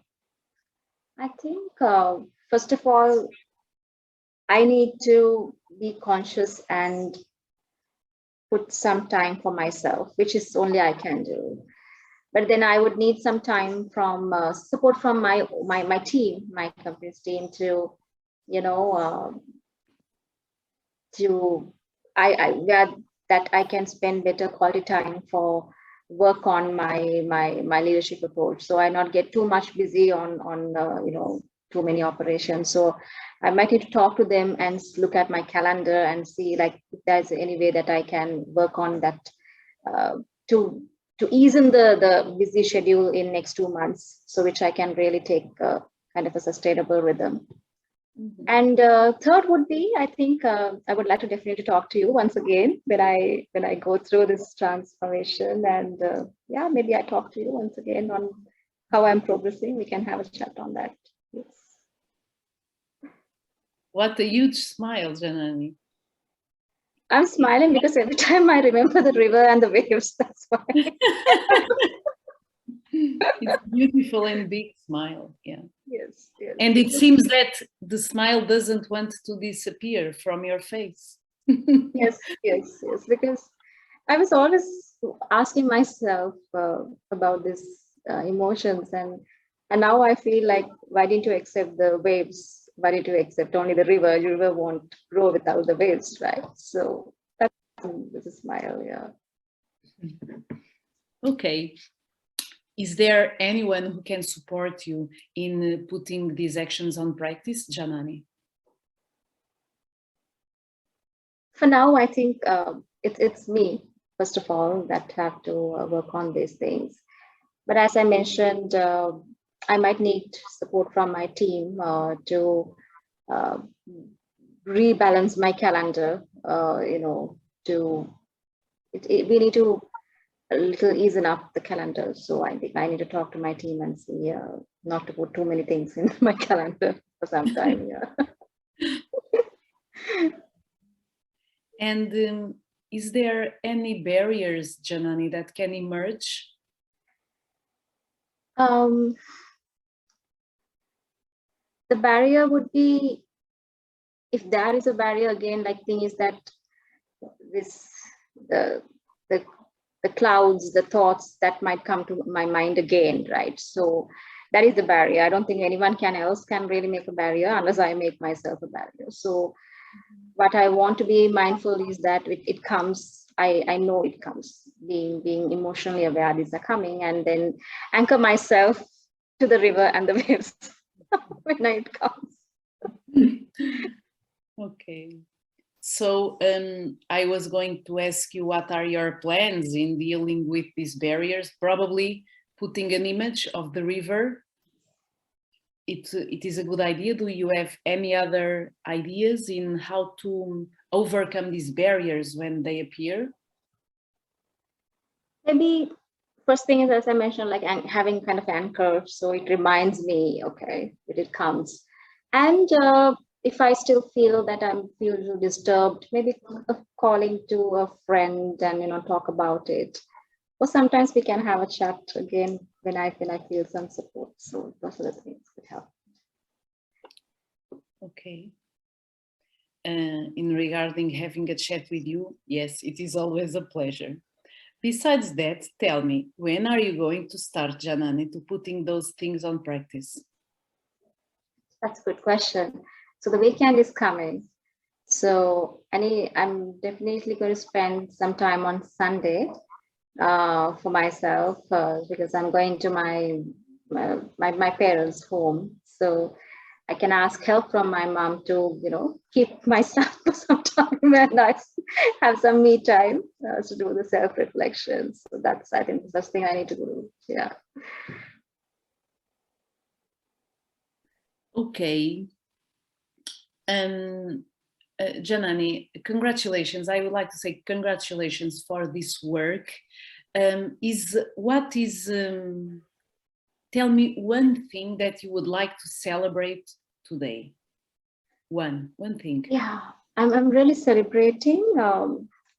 I think first of all, I need to be conscious and put some time for myself, which is only I can do. But then I would need some time from support from my team, my company's team, to you know to I where that I can spend better quality time for work on my leadership approach. So I not get too much busy on too many operations. So I might need to talk to them and look at my calendar and see like if there's any way that I can work on that uh, to to ease in the busy schedule in next 2 months, so which I can really take kind of a sustainable rhythm. Mhm. And third would be, I think I would like to definitely talk to you once again when I go through this transformation, and yeah, maybe I talk to you once again on how I'm progressing. We can have a chat on that. Yes. What a huge smile, Janani. I'm smiling because every time I remember the river and the waves, that's why. It's a beautiful and big smile, yeah. Yes, yes. And it seems that the smile doesn't want to disappear from your face. Yes, yes, yes. Because I was always asking myself about this emotions, and now I feel like, why didn't you accept the waves? Why did you accept only the river? The river won't grow without the waves, right? So that's with a smile, yeah. Okay. Is there anyone who can support you in putting these actions on practice, Janani? For now, I think it's me first of all that have to work on these things. But as I mentioned, I might need support from my team to uh, rebalance my calendar. To we need to a little easen up the calendar. So I think I need to talk to my team and see not to put too many things in my calendar for some time. Yeah. And is there any barriers, Janani, that can emerge? Um, the barrier would be, if there is a barrier again, like thing is that this the the the clouds, the thoughts that might come to my mind again, right? So that is the barrier. I don't think anyone else can really make a barrier unless I make myself a barrier. So what I want to be mindful is that it comes. I know it comes. Being emotionally aware these are coming, and then anchor myself to the river and the waves when it comes. Okay. So I was going to ask you, what are your plans in dealing with these barriers? Probably putting an image of the river. It is a good idea. Do you have any other ideas in how to overcome these barriers when they appear? Maybe first thing is, as I mentioned, like having kind of anchor, so it reminds me, okay, that it comes. And if I still feel that I'm feel disturbed, maybe calling to a friend and talk about it. Or sometimes we can have a chat again when I feel some support. So those are the things could help. Okay. In regarding having a chat with you, yes, it is always a pleasure. Besides that, tell me, when are you going to start, Janani, to putting those things on practice? That's a good question. So the weekend is coming. So I'm definitely going to spend some time on Sunday for myself because I'm going to my parents' home. So I can ask help from my mom to keep myself for some time and I have some me time to do the self reflection. So that's, I think, the first thing I need to do. Yeah. Okay. Janani, congratulations. I would like to say congratulations for this work. Tell me one thing that you would like to celebrate today. One thing. Yeah, I'm really celebrating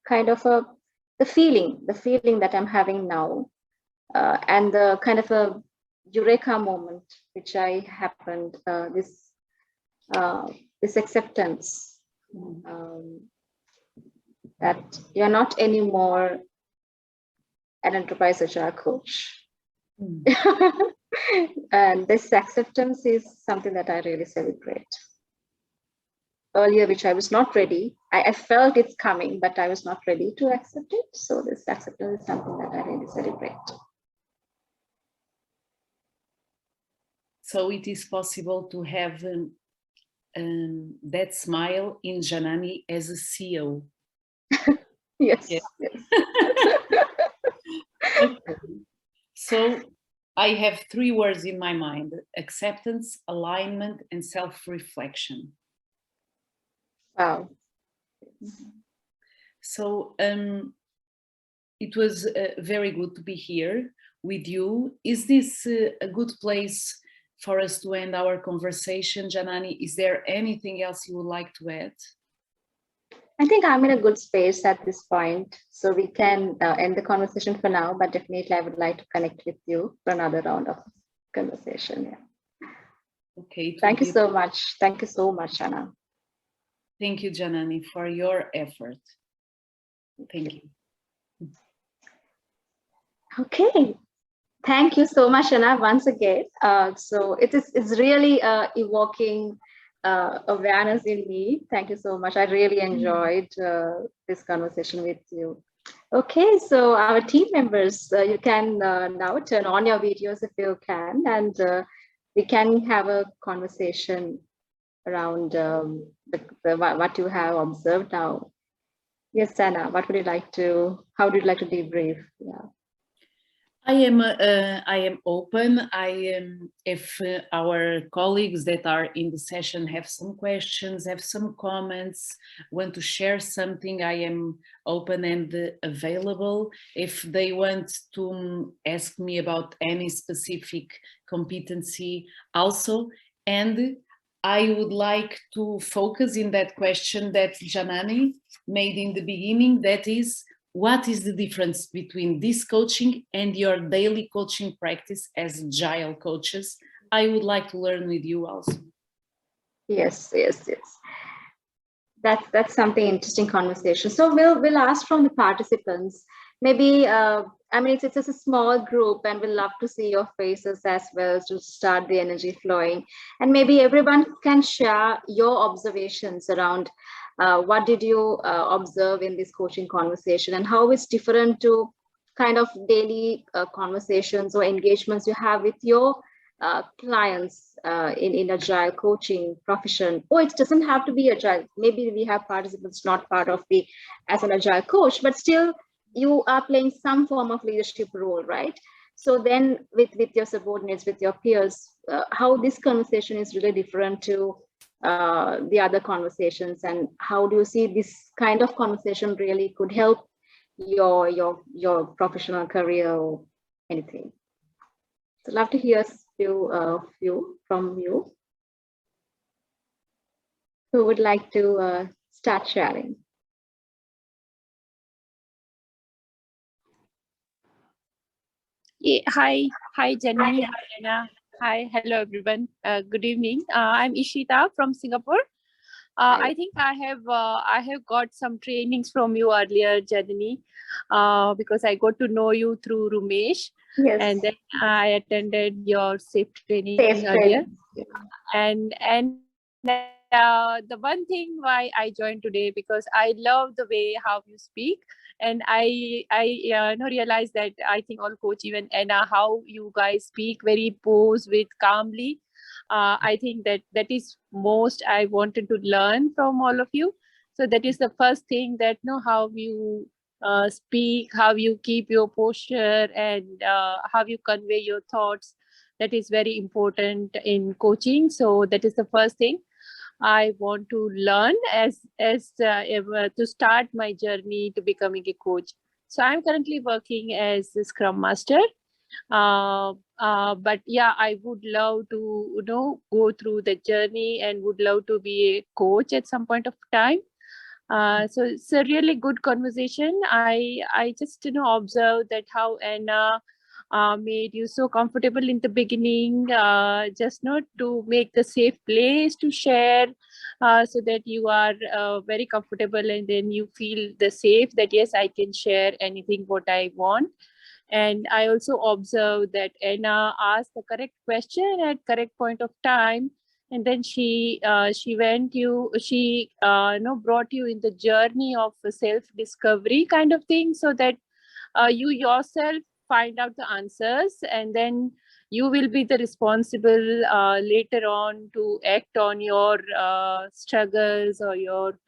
kind of the feeling that I'm having now, and the kind of a eureka moment which I happened uh, this acceptance. Um, that you're not anymore an enterprise agile coach. And this acceptance is something that I really celebrate. Earlier, which I was not ready, I felt it's coming, but I was not ready to accept it. So this acceptance is something that I really celebrate. So it is possible to have that smile in Janani as a CEO. Yes. Yes. Yes. Okay. So I have 3 words in my mind: acceptance, alignment, and self-reflection. Wow. So it was very good to be here with you. Is this a good place for us to end our conversation, Janani? Is there anything else you would like to add? I think I'm in a good space at this point, so we can end the conversation for now, but definitely I would like to connect with you for another round of conversation. Yeah. Okay. Thank you so much. Thank you so much, Anna. Thank you, Janani, for your effort. Thank you. Okay. Thank you so much, Anna, once again. So it's really evoking awareness in me. Thank you so much. I really enjoyed this conversation with you. Okay, so our team members, you can now turn on your videos if you can, and we can have a conversation around what you have observed now. Yes, Anna, what would you like to, how would you like to debrief? Yeah. I am open. If our colleagues that are in the session have some questions, have some comments, want to share something, I am open and available. If they want to ask me about any specific competency also, and I would like to focus in that question that Janani made in the beginning, that is, what is the difference between this coaching and your daily coaching practice as agile coaches? I would like to learn with you also. Yes. That's something interesting conversation. So we'll ask from the participants. Maybe I mean it's just a small group, and we'll love to see your faces as well to start the energy flowing. And maybe everyone can share your observations around what did you observe in this coaching conversation, and how it's different to kind of daily conversations or engagements you have with your clients in agile coaching profession. Or it doesn't have to be agile. Maybe we have participants not part of the as an agile coach, but still you are playing some form of leadership role, right? So then with your subordinates, with your peers, how this conversation is really different to the other conversations, and how do you see this kind of conversation really could help your professional career or anything? So love to hear few from you who would like to start sharing. Yeah, hi Jenny, hi Anna, hi, hello everyone. Good evening. I'm Ishita from Singapore. I think I have got some trainings from you earlier, Jenny, because I got to know you through Rumesh, Yes. and then I attended your safe training Safe earlier. training. And the one thing why I joined today, because I love the way how you speak, and I realize that I think all coach, even Anna, how you guys speak very posed with calmly. I think that is most I wanted to learn from all of you. So that is the first thing, that know how you speak, how you keep your posture, and how you convey your thoughts. That is very important in coaching. So that is the first thing I want to learn to start my journey to becoming a coach. So I'm currently working as a Scrum Master. But yeah, I would love to go through the journey, and would love to be a coach at some point of time. So it's a really good conversation. I just observe that how Anna made you so comfortable in the beginning, just not to make the safe place to share, so that you are very comfortable, and then you feel the safe that yes, I can share anything what I want. And I also observed that Anna asked the correct question at correct point of time, and then she brought you in the journey of self discovery kind of thing, so that you yourself find out the answers, and then you will be the responsible later on to act on your struggles or your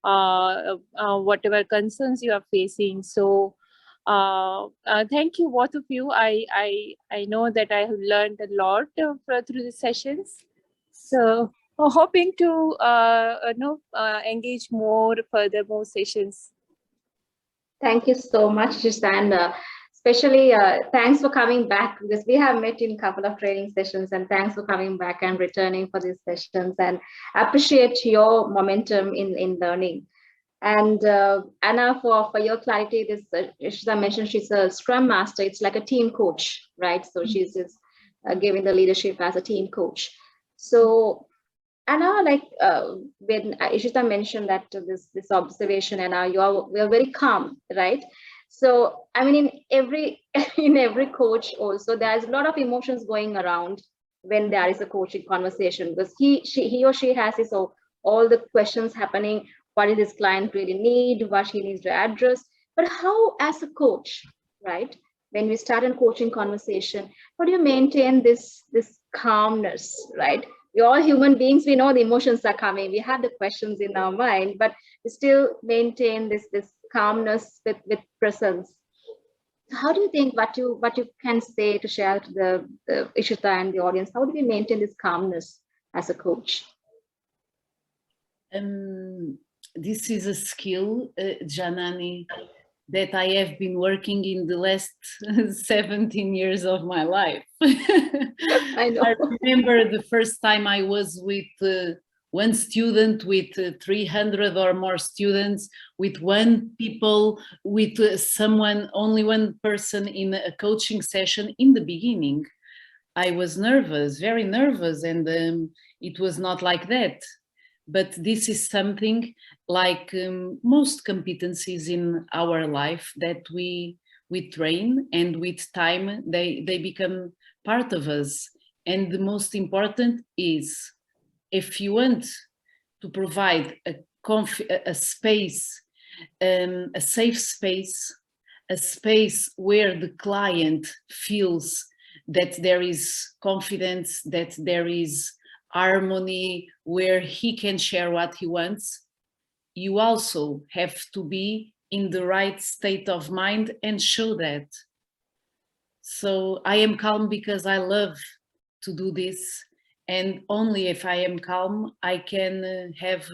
whatever concerns you are facing. So thank you, both of you. I know that I have learned a lot through the sessions. So hoping to engage more further sessions. Thank you so much, Ishita, and especially thanks for coming back, because we have met in a couple of training sessions, and thanks for coming back and returning for these sessions, and appreciate your momentum in learning. And Anna, for your clarity, this Ishita mentioned she's a Scrum Master. It's like a team coach, right? So she's just giving the leadership as a team coach. So Anna, like when Ishita mentioned that this observation, Anna, we are very calm, right? So I mean, in every in every coach also, there's a lot of emotions going around when there is a coaching conversation, because he or she has his all the questions happening. What does this client really need? What he needs to address? But how, as a coach, right? When we start a coaching conversation, how do you maintain this calmness, right? We're all human beings. We know the emotions are coming. We have the questions in our mind, but we still maintain this calmness with presence. How do you think, what you can say to share to the Ishita and the audience? How do we maintain this calmness as a coach? This is a skill, Janani, that I have been working in the last 17 years of my life. I know. I remember the first time I was with one student, with 300 or more students, with one people, with someone, only one person in a coaching session. In the beginning, I was nervous, very nervous, and it was not like that. But this is something like most competencies in our life that we train, and with time they become part of us. And the most important is, if you want to provide a space, a safe space, a space where the client feels that there is confidence, that there is harmony, where he can share what he wants, you also have to be in the right state of mind and show that. So I am calm because I love to do this, and only if I am calm I can have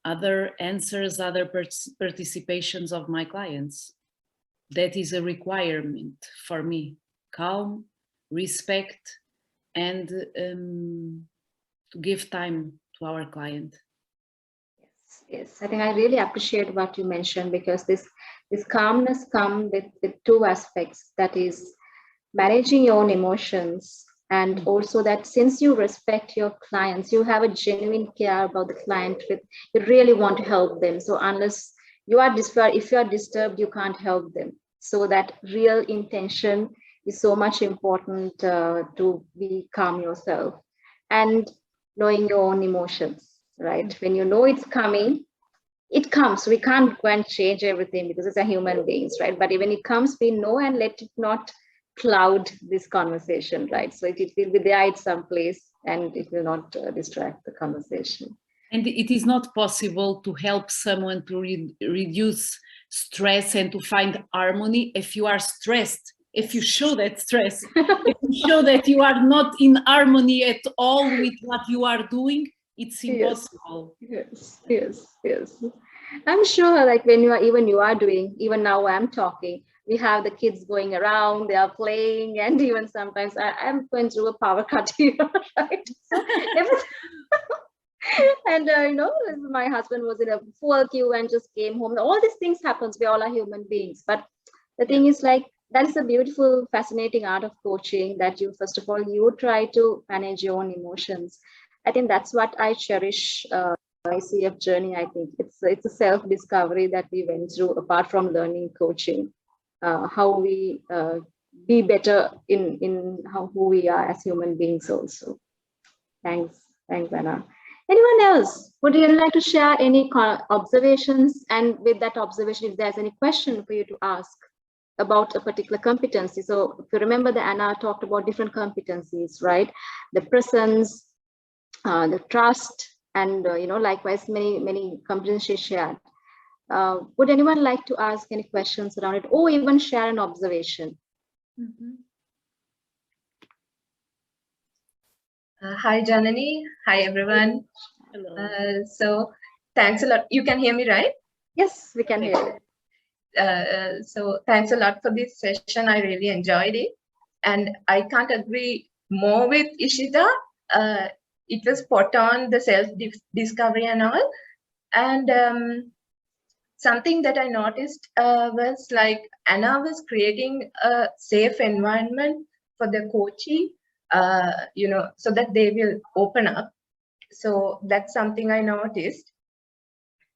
other answers, other participations of my clients. That is a requirement for me: calm, respect, and to give time to our client. Yes, I think I really appreciate what you mentioned, because this calmness comes with two aspects. That is managing your own emotions, and also that since you respect your clients, you have a genuine care about the client. You really want to help them. So unless if you are disturbed, you can't help them. So that real intention is so much important to be calm yourself, and knowing your own emotions, right? When you know it's coming, it comes. We can't go and change everything because it's a human beings, right? But when it comes, we know, and let it not cloud this conversation, right? So it will be there at some place, and it will not distract the conversation. And it is not possible to help someone to reduce stress and to find harmony if you are stressed. If you show that stress, if you show that you are not in harmony at all with what you are doing, it's impossible. Yes. I'm sure, like when you are doing, even now I'm talking, we have the kids going around, they are playing, and even sometimes I'm going through a power cut here, right? So and my husband was in a full queue and just came home. All these things happens. We all are human beings, but the thing is, like, That is a beautiful, fascinating art of coaching that you, first of all, you try to manage your own emotions. I think that's what I cherish. ICF journey, I think it's a self-discovery that we went through apart from learning coaching, how we be better in how who we are as human beings also. Thanks, Anna. Anyone else? Would you like to share any observations? And with that observation, if there's any question for you to ask about a particular competency. So if you remember that Anna talked about different competencies, right? The presence, the trust, and likewise many competencies she shared. Would anyone like to ask any questions around it, or even share an observation? Hi, Janani. Hi, everyone. Hello. So thanks a lot. You can hear me, right? Yes, we can hear you. So thanks a lot for this session. I really enjoyed it. And I can't agree more with Ishita. It was spot on, the self-discovery and all. And something that I noticed was like Anna was creating a safe environment for the coachee, so that they will open up. So that's something I noticed.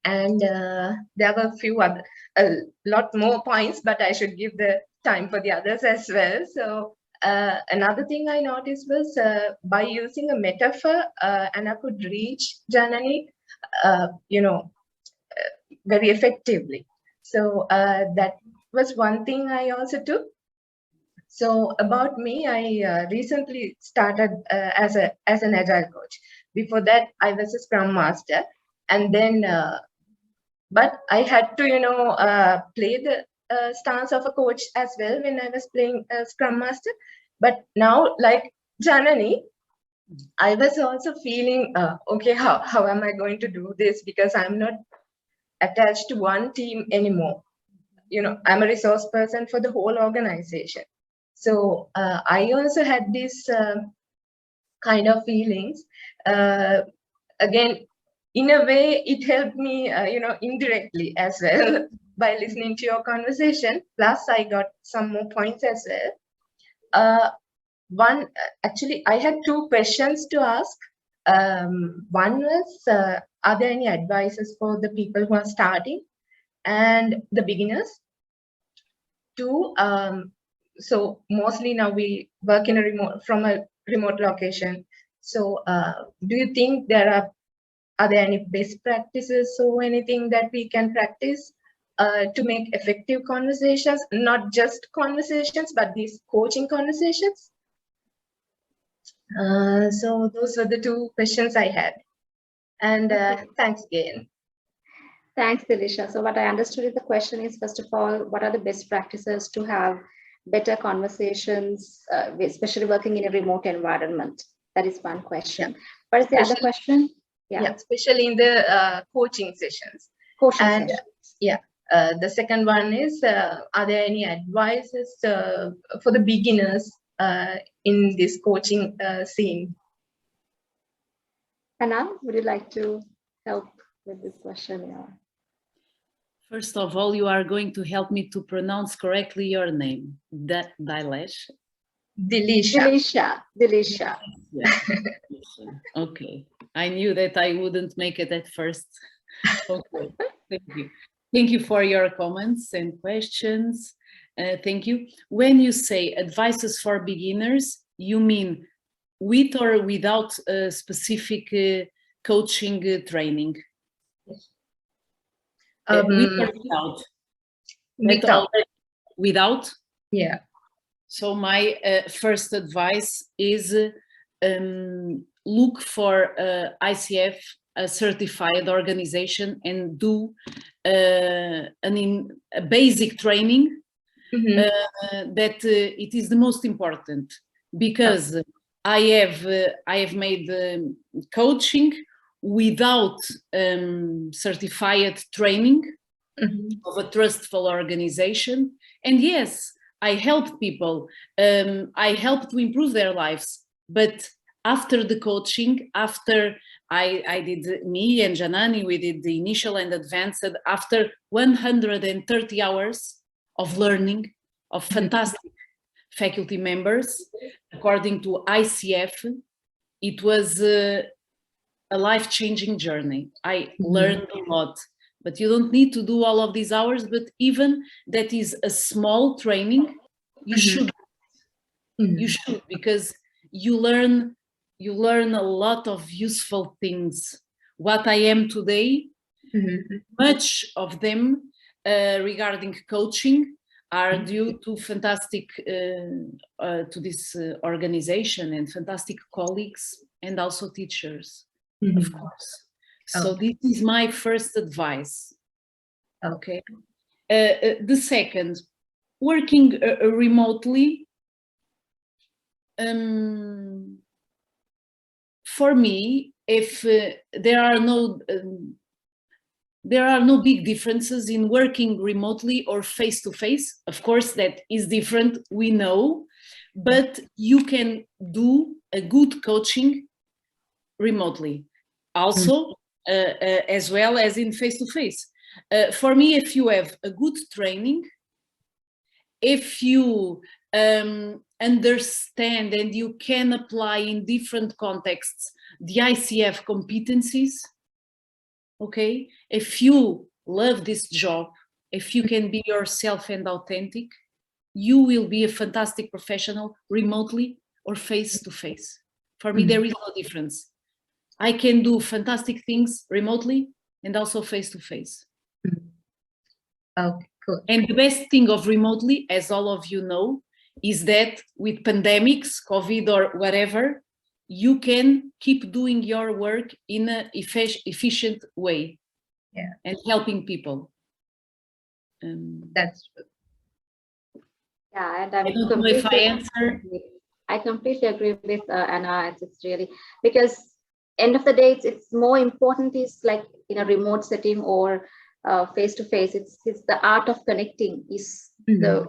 And there were a lot more points, but I should give the time for the others as well. So another thing I noticed was by using a metaphor, Anna could reach Janani, very effectively. So that was one thing I also took. So about me, I recently started as an Agile coach. Before that, I was a Scrum Master, and then but I had to play the stance of a coach as well when I was playing Scrum Master. But now, like Janani, I was also feeling okay. How am I going to do this? Because I'm not attached to one team anymore. I'm a resource person for the whole organization. So I also had this kind of feelings. Again, in a way, it helped me, indirectly as well by listening to your conversation. Plus, I got some more points as well. Actually, I had two questions to ask. One was, are there any advices for the people who are starting and the beginners? Two, so mostly now we work from a remote location. So do you think are there any best practices or anything that we can practice to make effective conversations, not just conversations, but these coaching conversations? So those were the two questions I had. And thanks again. Thanks, Delisha. So what I understood is the question is, first of all, what are the best practices to have better conversations, especially working in a remote environment? That is one question. Yeah. What is the other question? Yeah, especially in the coaching sessions. Sessions. Yeah, the second one is, are there any advices for the beginners in this coaching scene? Anna, would you like to help with this question? Yeah. First of all, you are going to help me to pronounce correctly your name. Dilesh? Delisha. Delisha. Yeah. Okay. I knew that I wouldn't make it at first. Okay. Thank you. Thank you for your comments and questions. Thank you. When you say advices for beginners, you mean with or without a specific coaching training? Yes. With or without? Without? Yeah. So my first advice is look for ICF, a certified organization, and do a basic training. That it is the most important, because I have made coaching without certified training of a trustful organization, and yes, I helped people. I helped to improve their lives, but after the coaching, after I did, me and Janani, we did the initial and advanced, after 130 hours of learning, of fantastic faculty members. According to ICF, it was a life-changing journey. I learned a lot, but you don't need to do all of these hours, but even that is a small training, you should, because you learn a lot of useful things. What I am today, much of them regarding coaching are due to fantastic, to this organization and fantastic colleagues and also teachers, of course. So this is my first advice. Okay. The second, working remotely, for me, if there are no big differences in working remotely or face-to-face. Of course, that is different, we know, but you can do a good coaching remotely, also, as well as in face-to-face. For me, if you have a good training, if you understand and you can apply in different contexts the ICF competencies, okay, if you love this job, if you can be yourself and authentic, you will be a fantastic professional remotely or face-to-face. For me, there is no difference. I can do fantastic things remotely and also face-to-face. Okay, cool. And the best thing of remotely, as all of you know, is that with pandemics, COVID or whatever, you can keep doing your work in an efficient way, and helping people. That's true. Yeah, and I don't know if I answer. I completely agree with Anna. It's really, because end of the day, it's more important is like in a remote setting or face to face. It's the art of connecting is the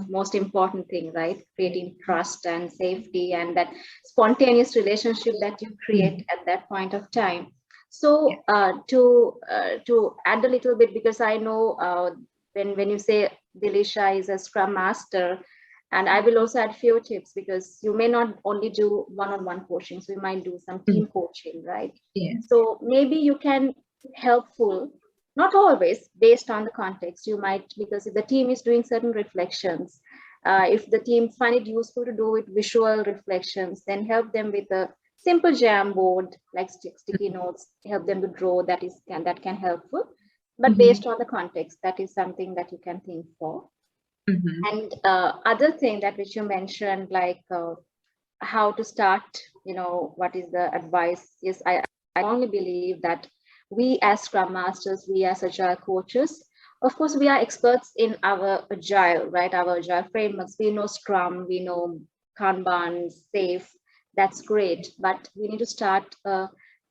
most important thing, right? Creating trust and safety and that spontaneous relationship that you create at that point of time. So to add a little bit, because I know when you say Dilisha is a Scrum Master, and I will also add few tips, because you may not only do one-on-one coaching, so you might do some team coaching, right? Yeah. So maybe you can helpful, not always based on the context. You might, because if the team is doing certain reflections, if the team find it useful to do with visual reflections, then help them with a simple jam board, like sticky notes, help them to draw, that can helpful. But based on the context, that is something that you can think for. And other thing that which you mentioned, like how to start, what is the advice? Yes, I only believe that we as Scrum Masters, we as Agile coaches, of course, we are experts in our Agile, right? Our Agile frameworks. We know Scrum, we know Kanban, SAFe. That's great, but we need to start a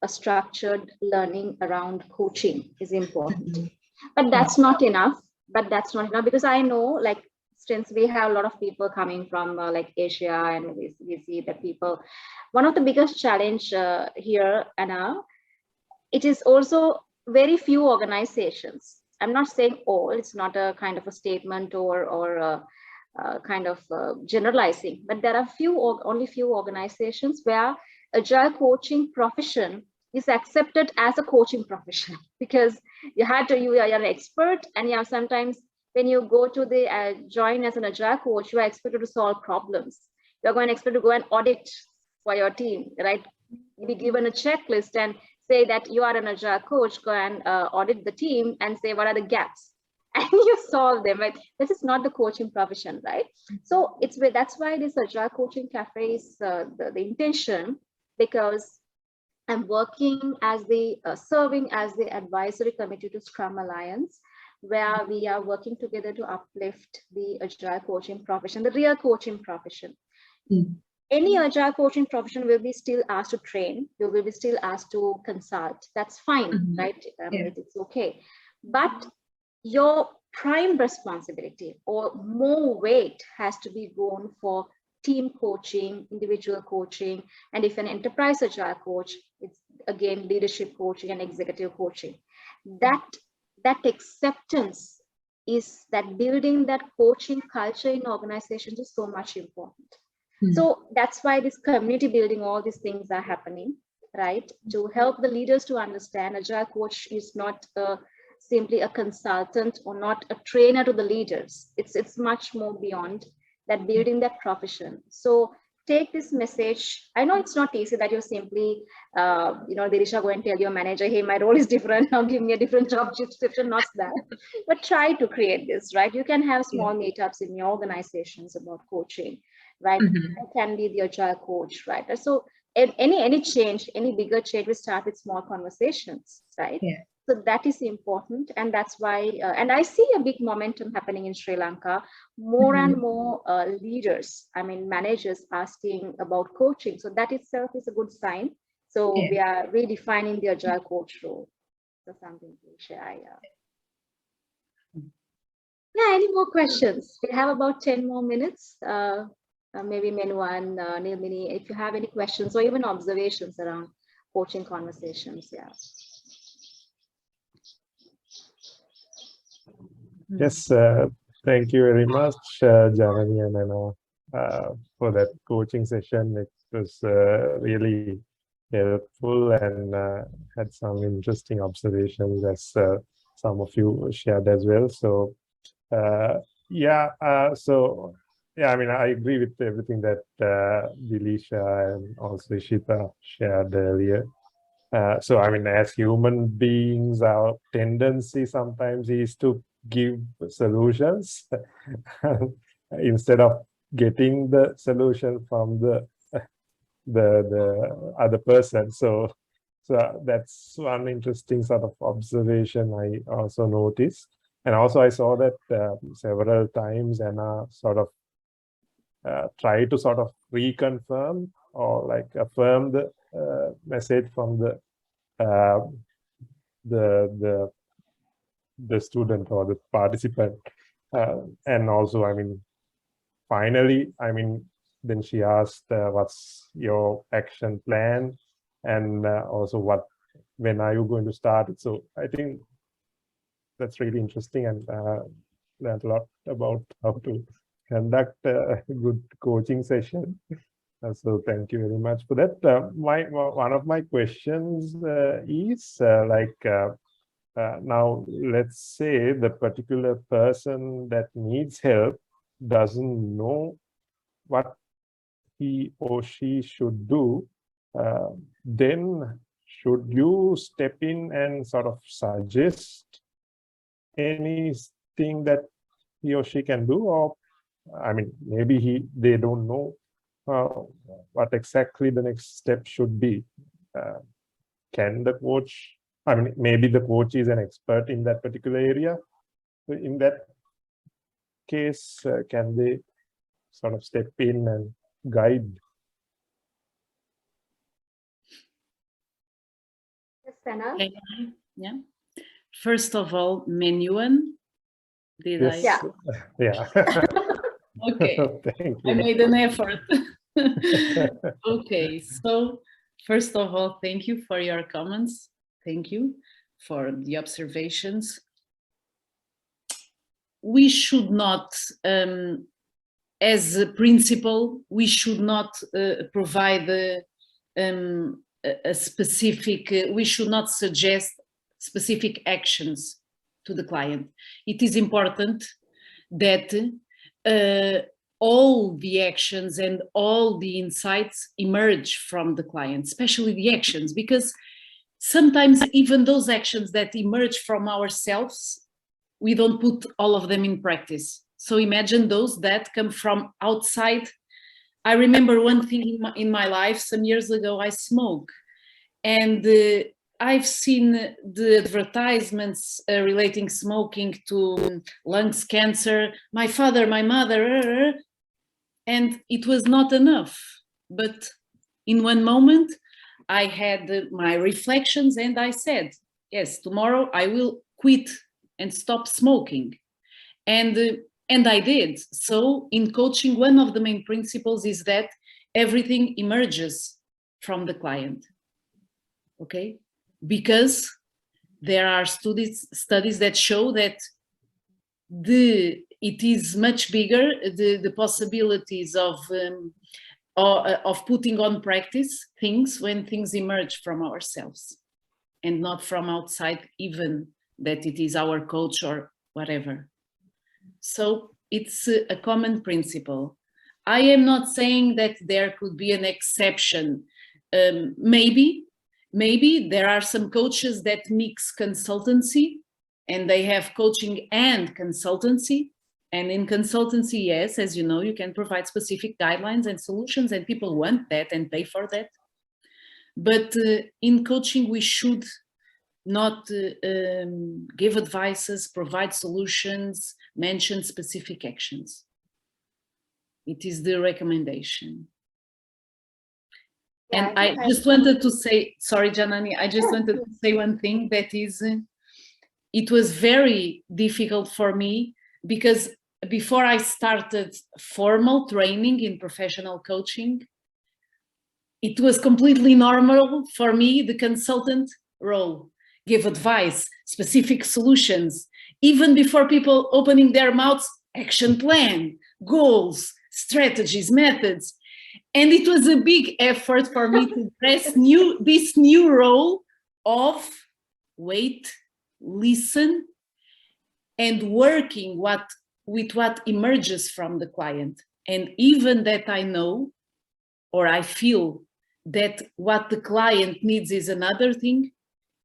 structured learning around coaching is important. But that's not enough. Because I know, like, since we have a lot of people coming from like Asia, and we see that people, one of the biggest challenge here, Anna, it is also very few organizations. I'm not saying all, it's not a kind of a statement or kind of generalizing, but there are only few organizations where Agile coaching profession is accepted as a coaching profession, because you are an expert, and you have sometimes when you go to the join as an Agile coach, you are expected to solve problems. You're going to expect to go and audit for your team, right? Be given a checklist and say that you are an Agile coach, go and audit the team and say what are the gaps, and you solve them, right? This is not the coaching profession, right? So that's why this Agile Coaching Cafe is the intention, because I'm working as serving as the advisory committee to Scrum Alliance, where we are working together to uplift the Agile coaching profession, the real coaching profession. Any Agile coaching profession will be still asked to train. You will be still asked to consult. That's fine, right? It's okay. But your prime responsibility or more weight has to be gone for team coaching, individual coaching, and if an enterprise Agile coach, it's again leadership coaching and executive coaching. That acceptance is that building that coaching culture in organizations is so much important. So that's why this community building, all these things are happening, right? To help the leaders to understand Agile coach is not simply a consultant or not a trainer to the leaders. It's much more beyond that, building that profession. So take this message. I know it's not easy that you're simply, Dirisha, go and tell your manager, hey, my role is different. Now give me a different job description, not that. But try to create this, right? You can have small meetups in your organizations about coaching, right? You can be the Agile coach, right? So any change, any bigger change, we start with small conversations, right? Yeah. So that is important, and that's why, and I see a big momentum happening in Sri Lanka. More and more leaders, I mean managers, asking about coaching. So that itself is a good sign. So we are redefining the Agile coach role. So something to share. Yeah, any more questions? We have about 10 more minutes. Maybe Menuan, Nilmini, if you have any questions or even observations around coaching conversations, yeah. Yes, thank you very much, Janani and Anna, for that coaching session. It was really helpful and had some interesting observations, as some of you shared as well. So, I mean, I agree with everything that Dilisha and also Ishita shared earlier. So, I mean, as human beings, our tendency sometimes is to give solutions instead of getting the solution from the other person. So that's one interesting sort of observation I also noticed. And also I saw that several times, Anna sort of try to sort of reconfirm or like affirm the message from the student or the participant. And also, I mean, finally, I mean, then she asked, what's your action plan? And also when are you going to start it? So I think that's really interesting, and learned a lot about how to conduct a good coaching session. So thank you very much for that. One of my questions is now let's say the particular person that needs help doesn't know what he or she should do, then should you step in and sort of suggest anything that he or she can do? Or I mean, maybe they don't know what exactly the next step should be. Can the coach, I mean, maybe the coach is an expert in that particular area. So in that case, can they sort of step in and guide? Yes, Sana. Yeah. First of all, Menuan. Did Yes. I? Yeah. Okay. Thank you. I made an effort. Okay. So first of all, thank you for your comments. Thank you for the observations. We should not, as a principle, we should not provide a specific, we should not suggest specific actions to the client. It is important that all the actions and all the insights emerge from the client, especially the actions, because sometimes even those actions that emerge from ourselves, we don't put all of them in practice. So imagine those that come from outside. I remember one thing in my life, some years ago, I smoke, and I've seen the advertisements relating smoking to lungs cancer, my father, my mother, and it was not enough. But in one moment, I had my reflections and I said, yes, tomorrow I will quit and stop smoking. And I did. So in coaching, one of the main principles is that everything emerges from the client, okay? Because there are studies that show that it is much bigger, the possibilities of putting on practice things when things emerge from ourselves and not from outside, even that it is our coach or whatever. So it's a common principle. I am not saying that there could be an exception. Maybe there are some coaches that mix consultancy and they have coaching and consultancy. And in consultancy, yes, as you know, you can provide specific guidelines and solutions and people want that and pay for that. But in coaching, we should not give advices, provide solutions, mention specific actions. It is the recommendation. Yeah, and I just wanted to say, sorry, Janani, I just wanted to say one thing, that is, it was very difficult for me because before I started formal training in professional coaching, it was completely normal for me, the consultant role, give advice, specific solutions, even before people opening their mouths, action plan, goals, strategies, methods. And it was a big effort for me to dress this new role of wait, listen, and working with what emerges from the client. And even that I know, or I feel that what the client needs is another thing,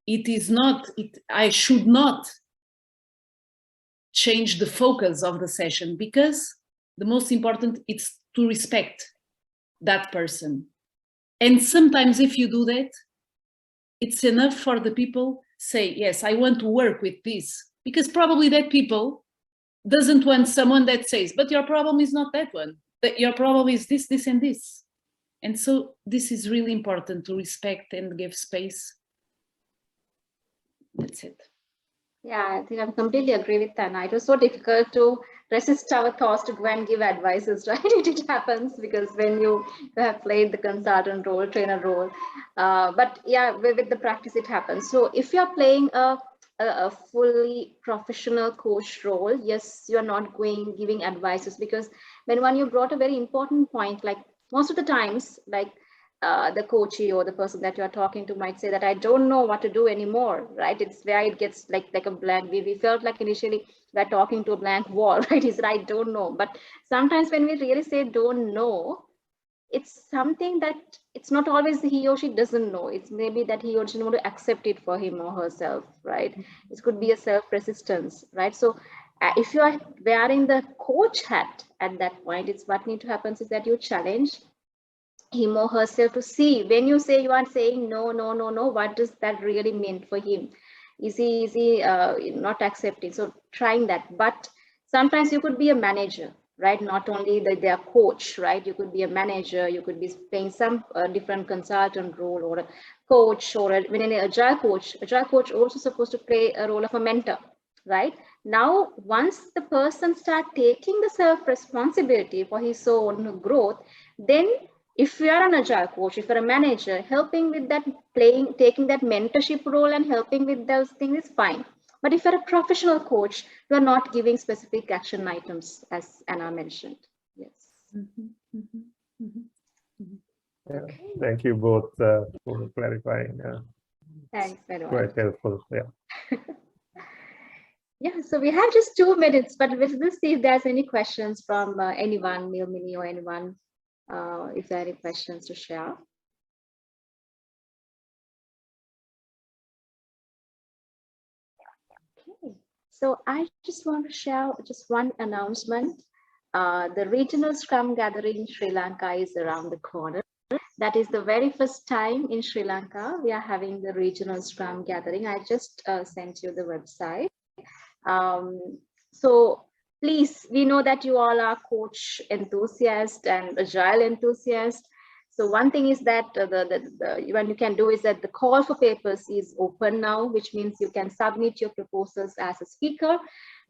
it is not, I should not change the focus of the session, because the most important is to respect that person. And sometimes if you do that, it's enough for the people say, yes, I want to work with this, because probably that people doesn't want someone that says, but your problem is not that one, that your problem is this, this, and this. And so this is really important, to respect and give space. That's it. Yeah, I think I completely agree with Tana. It was so difficult to resist our thoughts to go and give advices, right? It happens because when you have played the consultant role, trainer role, but yeah, with the practice it happens. So if you're playing a fully professional coach role, yes, you're not giving advices, because when you brought a very important point, like most of the times, like the coachee or the person that you're talking to might say that I don't know what to do anymore, right? It's where it gets like a blank. We felt like initially we're talking to a blank wall, right? Is I don't know. But sometimes when we really say don't know, it's something that it's not always he or she doesn't know. It's maybe that he or she doesn't want to accept it for him or herself, right? It could be a self-resistance, right? So if you are wearing the coach hat at that point, it's what need to happen is that you challenge him or herself to see, when you say you are saying no, what does that really mean for him? Is he not accepting? So trying that. But sometimes you could be a manager, right? Not only their coach, right? You could be a manager, you could be playing some different consultant role, or a coach, or when an agile coach also supposed to play a role of a mentor, right? Now, once the person start taking the self-responsibility for his own growth, then if you are an agile coach, if you're a manager, helping with that, taking that mentorship role and helping with those things is fine. But if you're a professional coach, you are not giving specific action items, as Anna mentioned. Yes. Yeah. Okay. Thank you both for clarifying. Thanks very much. Quite helpful. Yeah. Yeah, so we have just 2 minutes, but we'll see if there's any questions from anyone, Neil, Mini, or anyone, if there are any questions to share. Okay, so I just want to share just one announcement. The regional Scrum gathering in Sri Lanka is around the corner. That is the very first time in Sri Lanka we are having the regional Scrum gathering. I just sent you the website. So please, we know that you all are coach enthusiasts and agile enthusiasts. So one thing is that what you can do is that the call for papers is open now, which means you can submit your proposals as a speaker.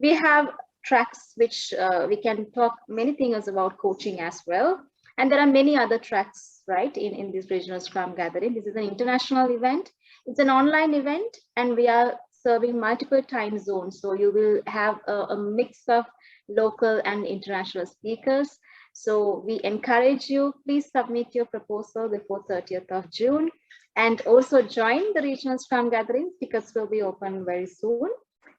We have tracks which we can talk many things about coaching as well. And there are many other tracks, right, in this regional Scrum gathering. This is an international event. It's an online event, and we are serving multiple time zones. So you will have a mix of local and international speakers. So we encourage you, please submit your proposal before 30th of June and also join the regional Scrum gatherings. Tickets will be open very soon.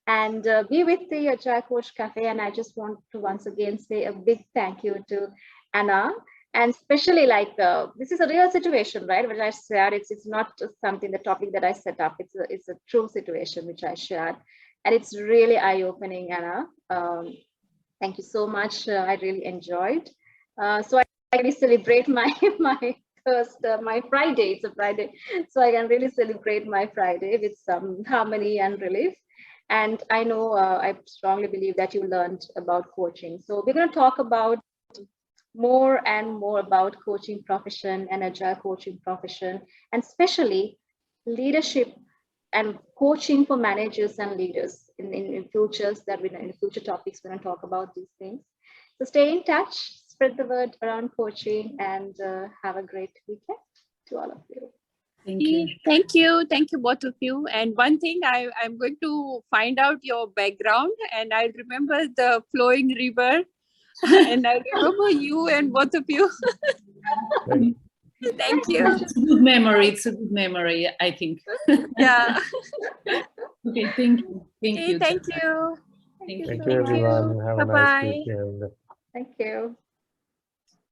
And be with the Agile Coach Cafe. And I just want to once again say a big thank you to Anna. And especially like, this is a real situation, right? Which I shared, it's not just something, the topic that I set up, it's a true situation which I shared. And it's really eye-opening, Anna. Thank you so much. I really enjoyed. So I really celebrate my my Friday. It's a Friday, so I can really celebrate my Friday with some harmony and relief. And I know I strongly believe that you learned about coaching. So we're going to talk about more and more about coaching profession and agile coaching profession, and especially leadership and coaching for managers and leaders in futures that we in future topics we're going to talk about these things. So stay in touch, spread the word around coaching, and have a great weekend to all of you. Thank you. Thank you both of you. And one thing, I'm going to find out your background, and I remember the flowing river, and I remember you and both of you. Thank you. It's a good memory. It's a good memory, I think. Yeah. Okay, thank you. Thank you. Thank you. Thank you. Thank you, everyone. Have a nice Bye-bye. weekend. Thank you.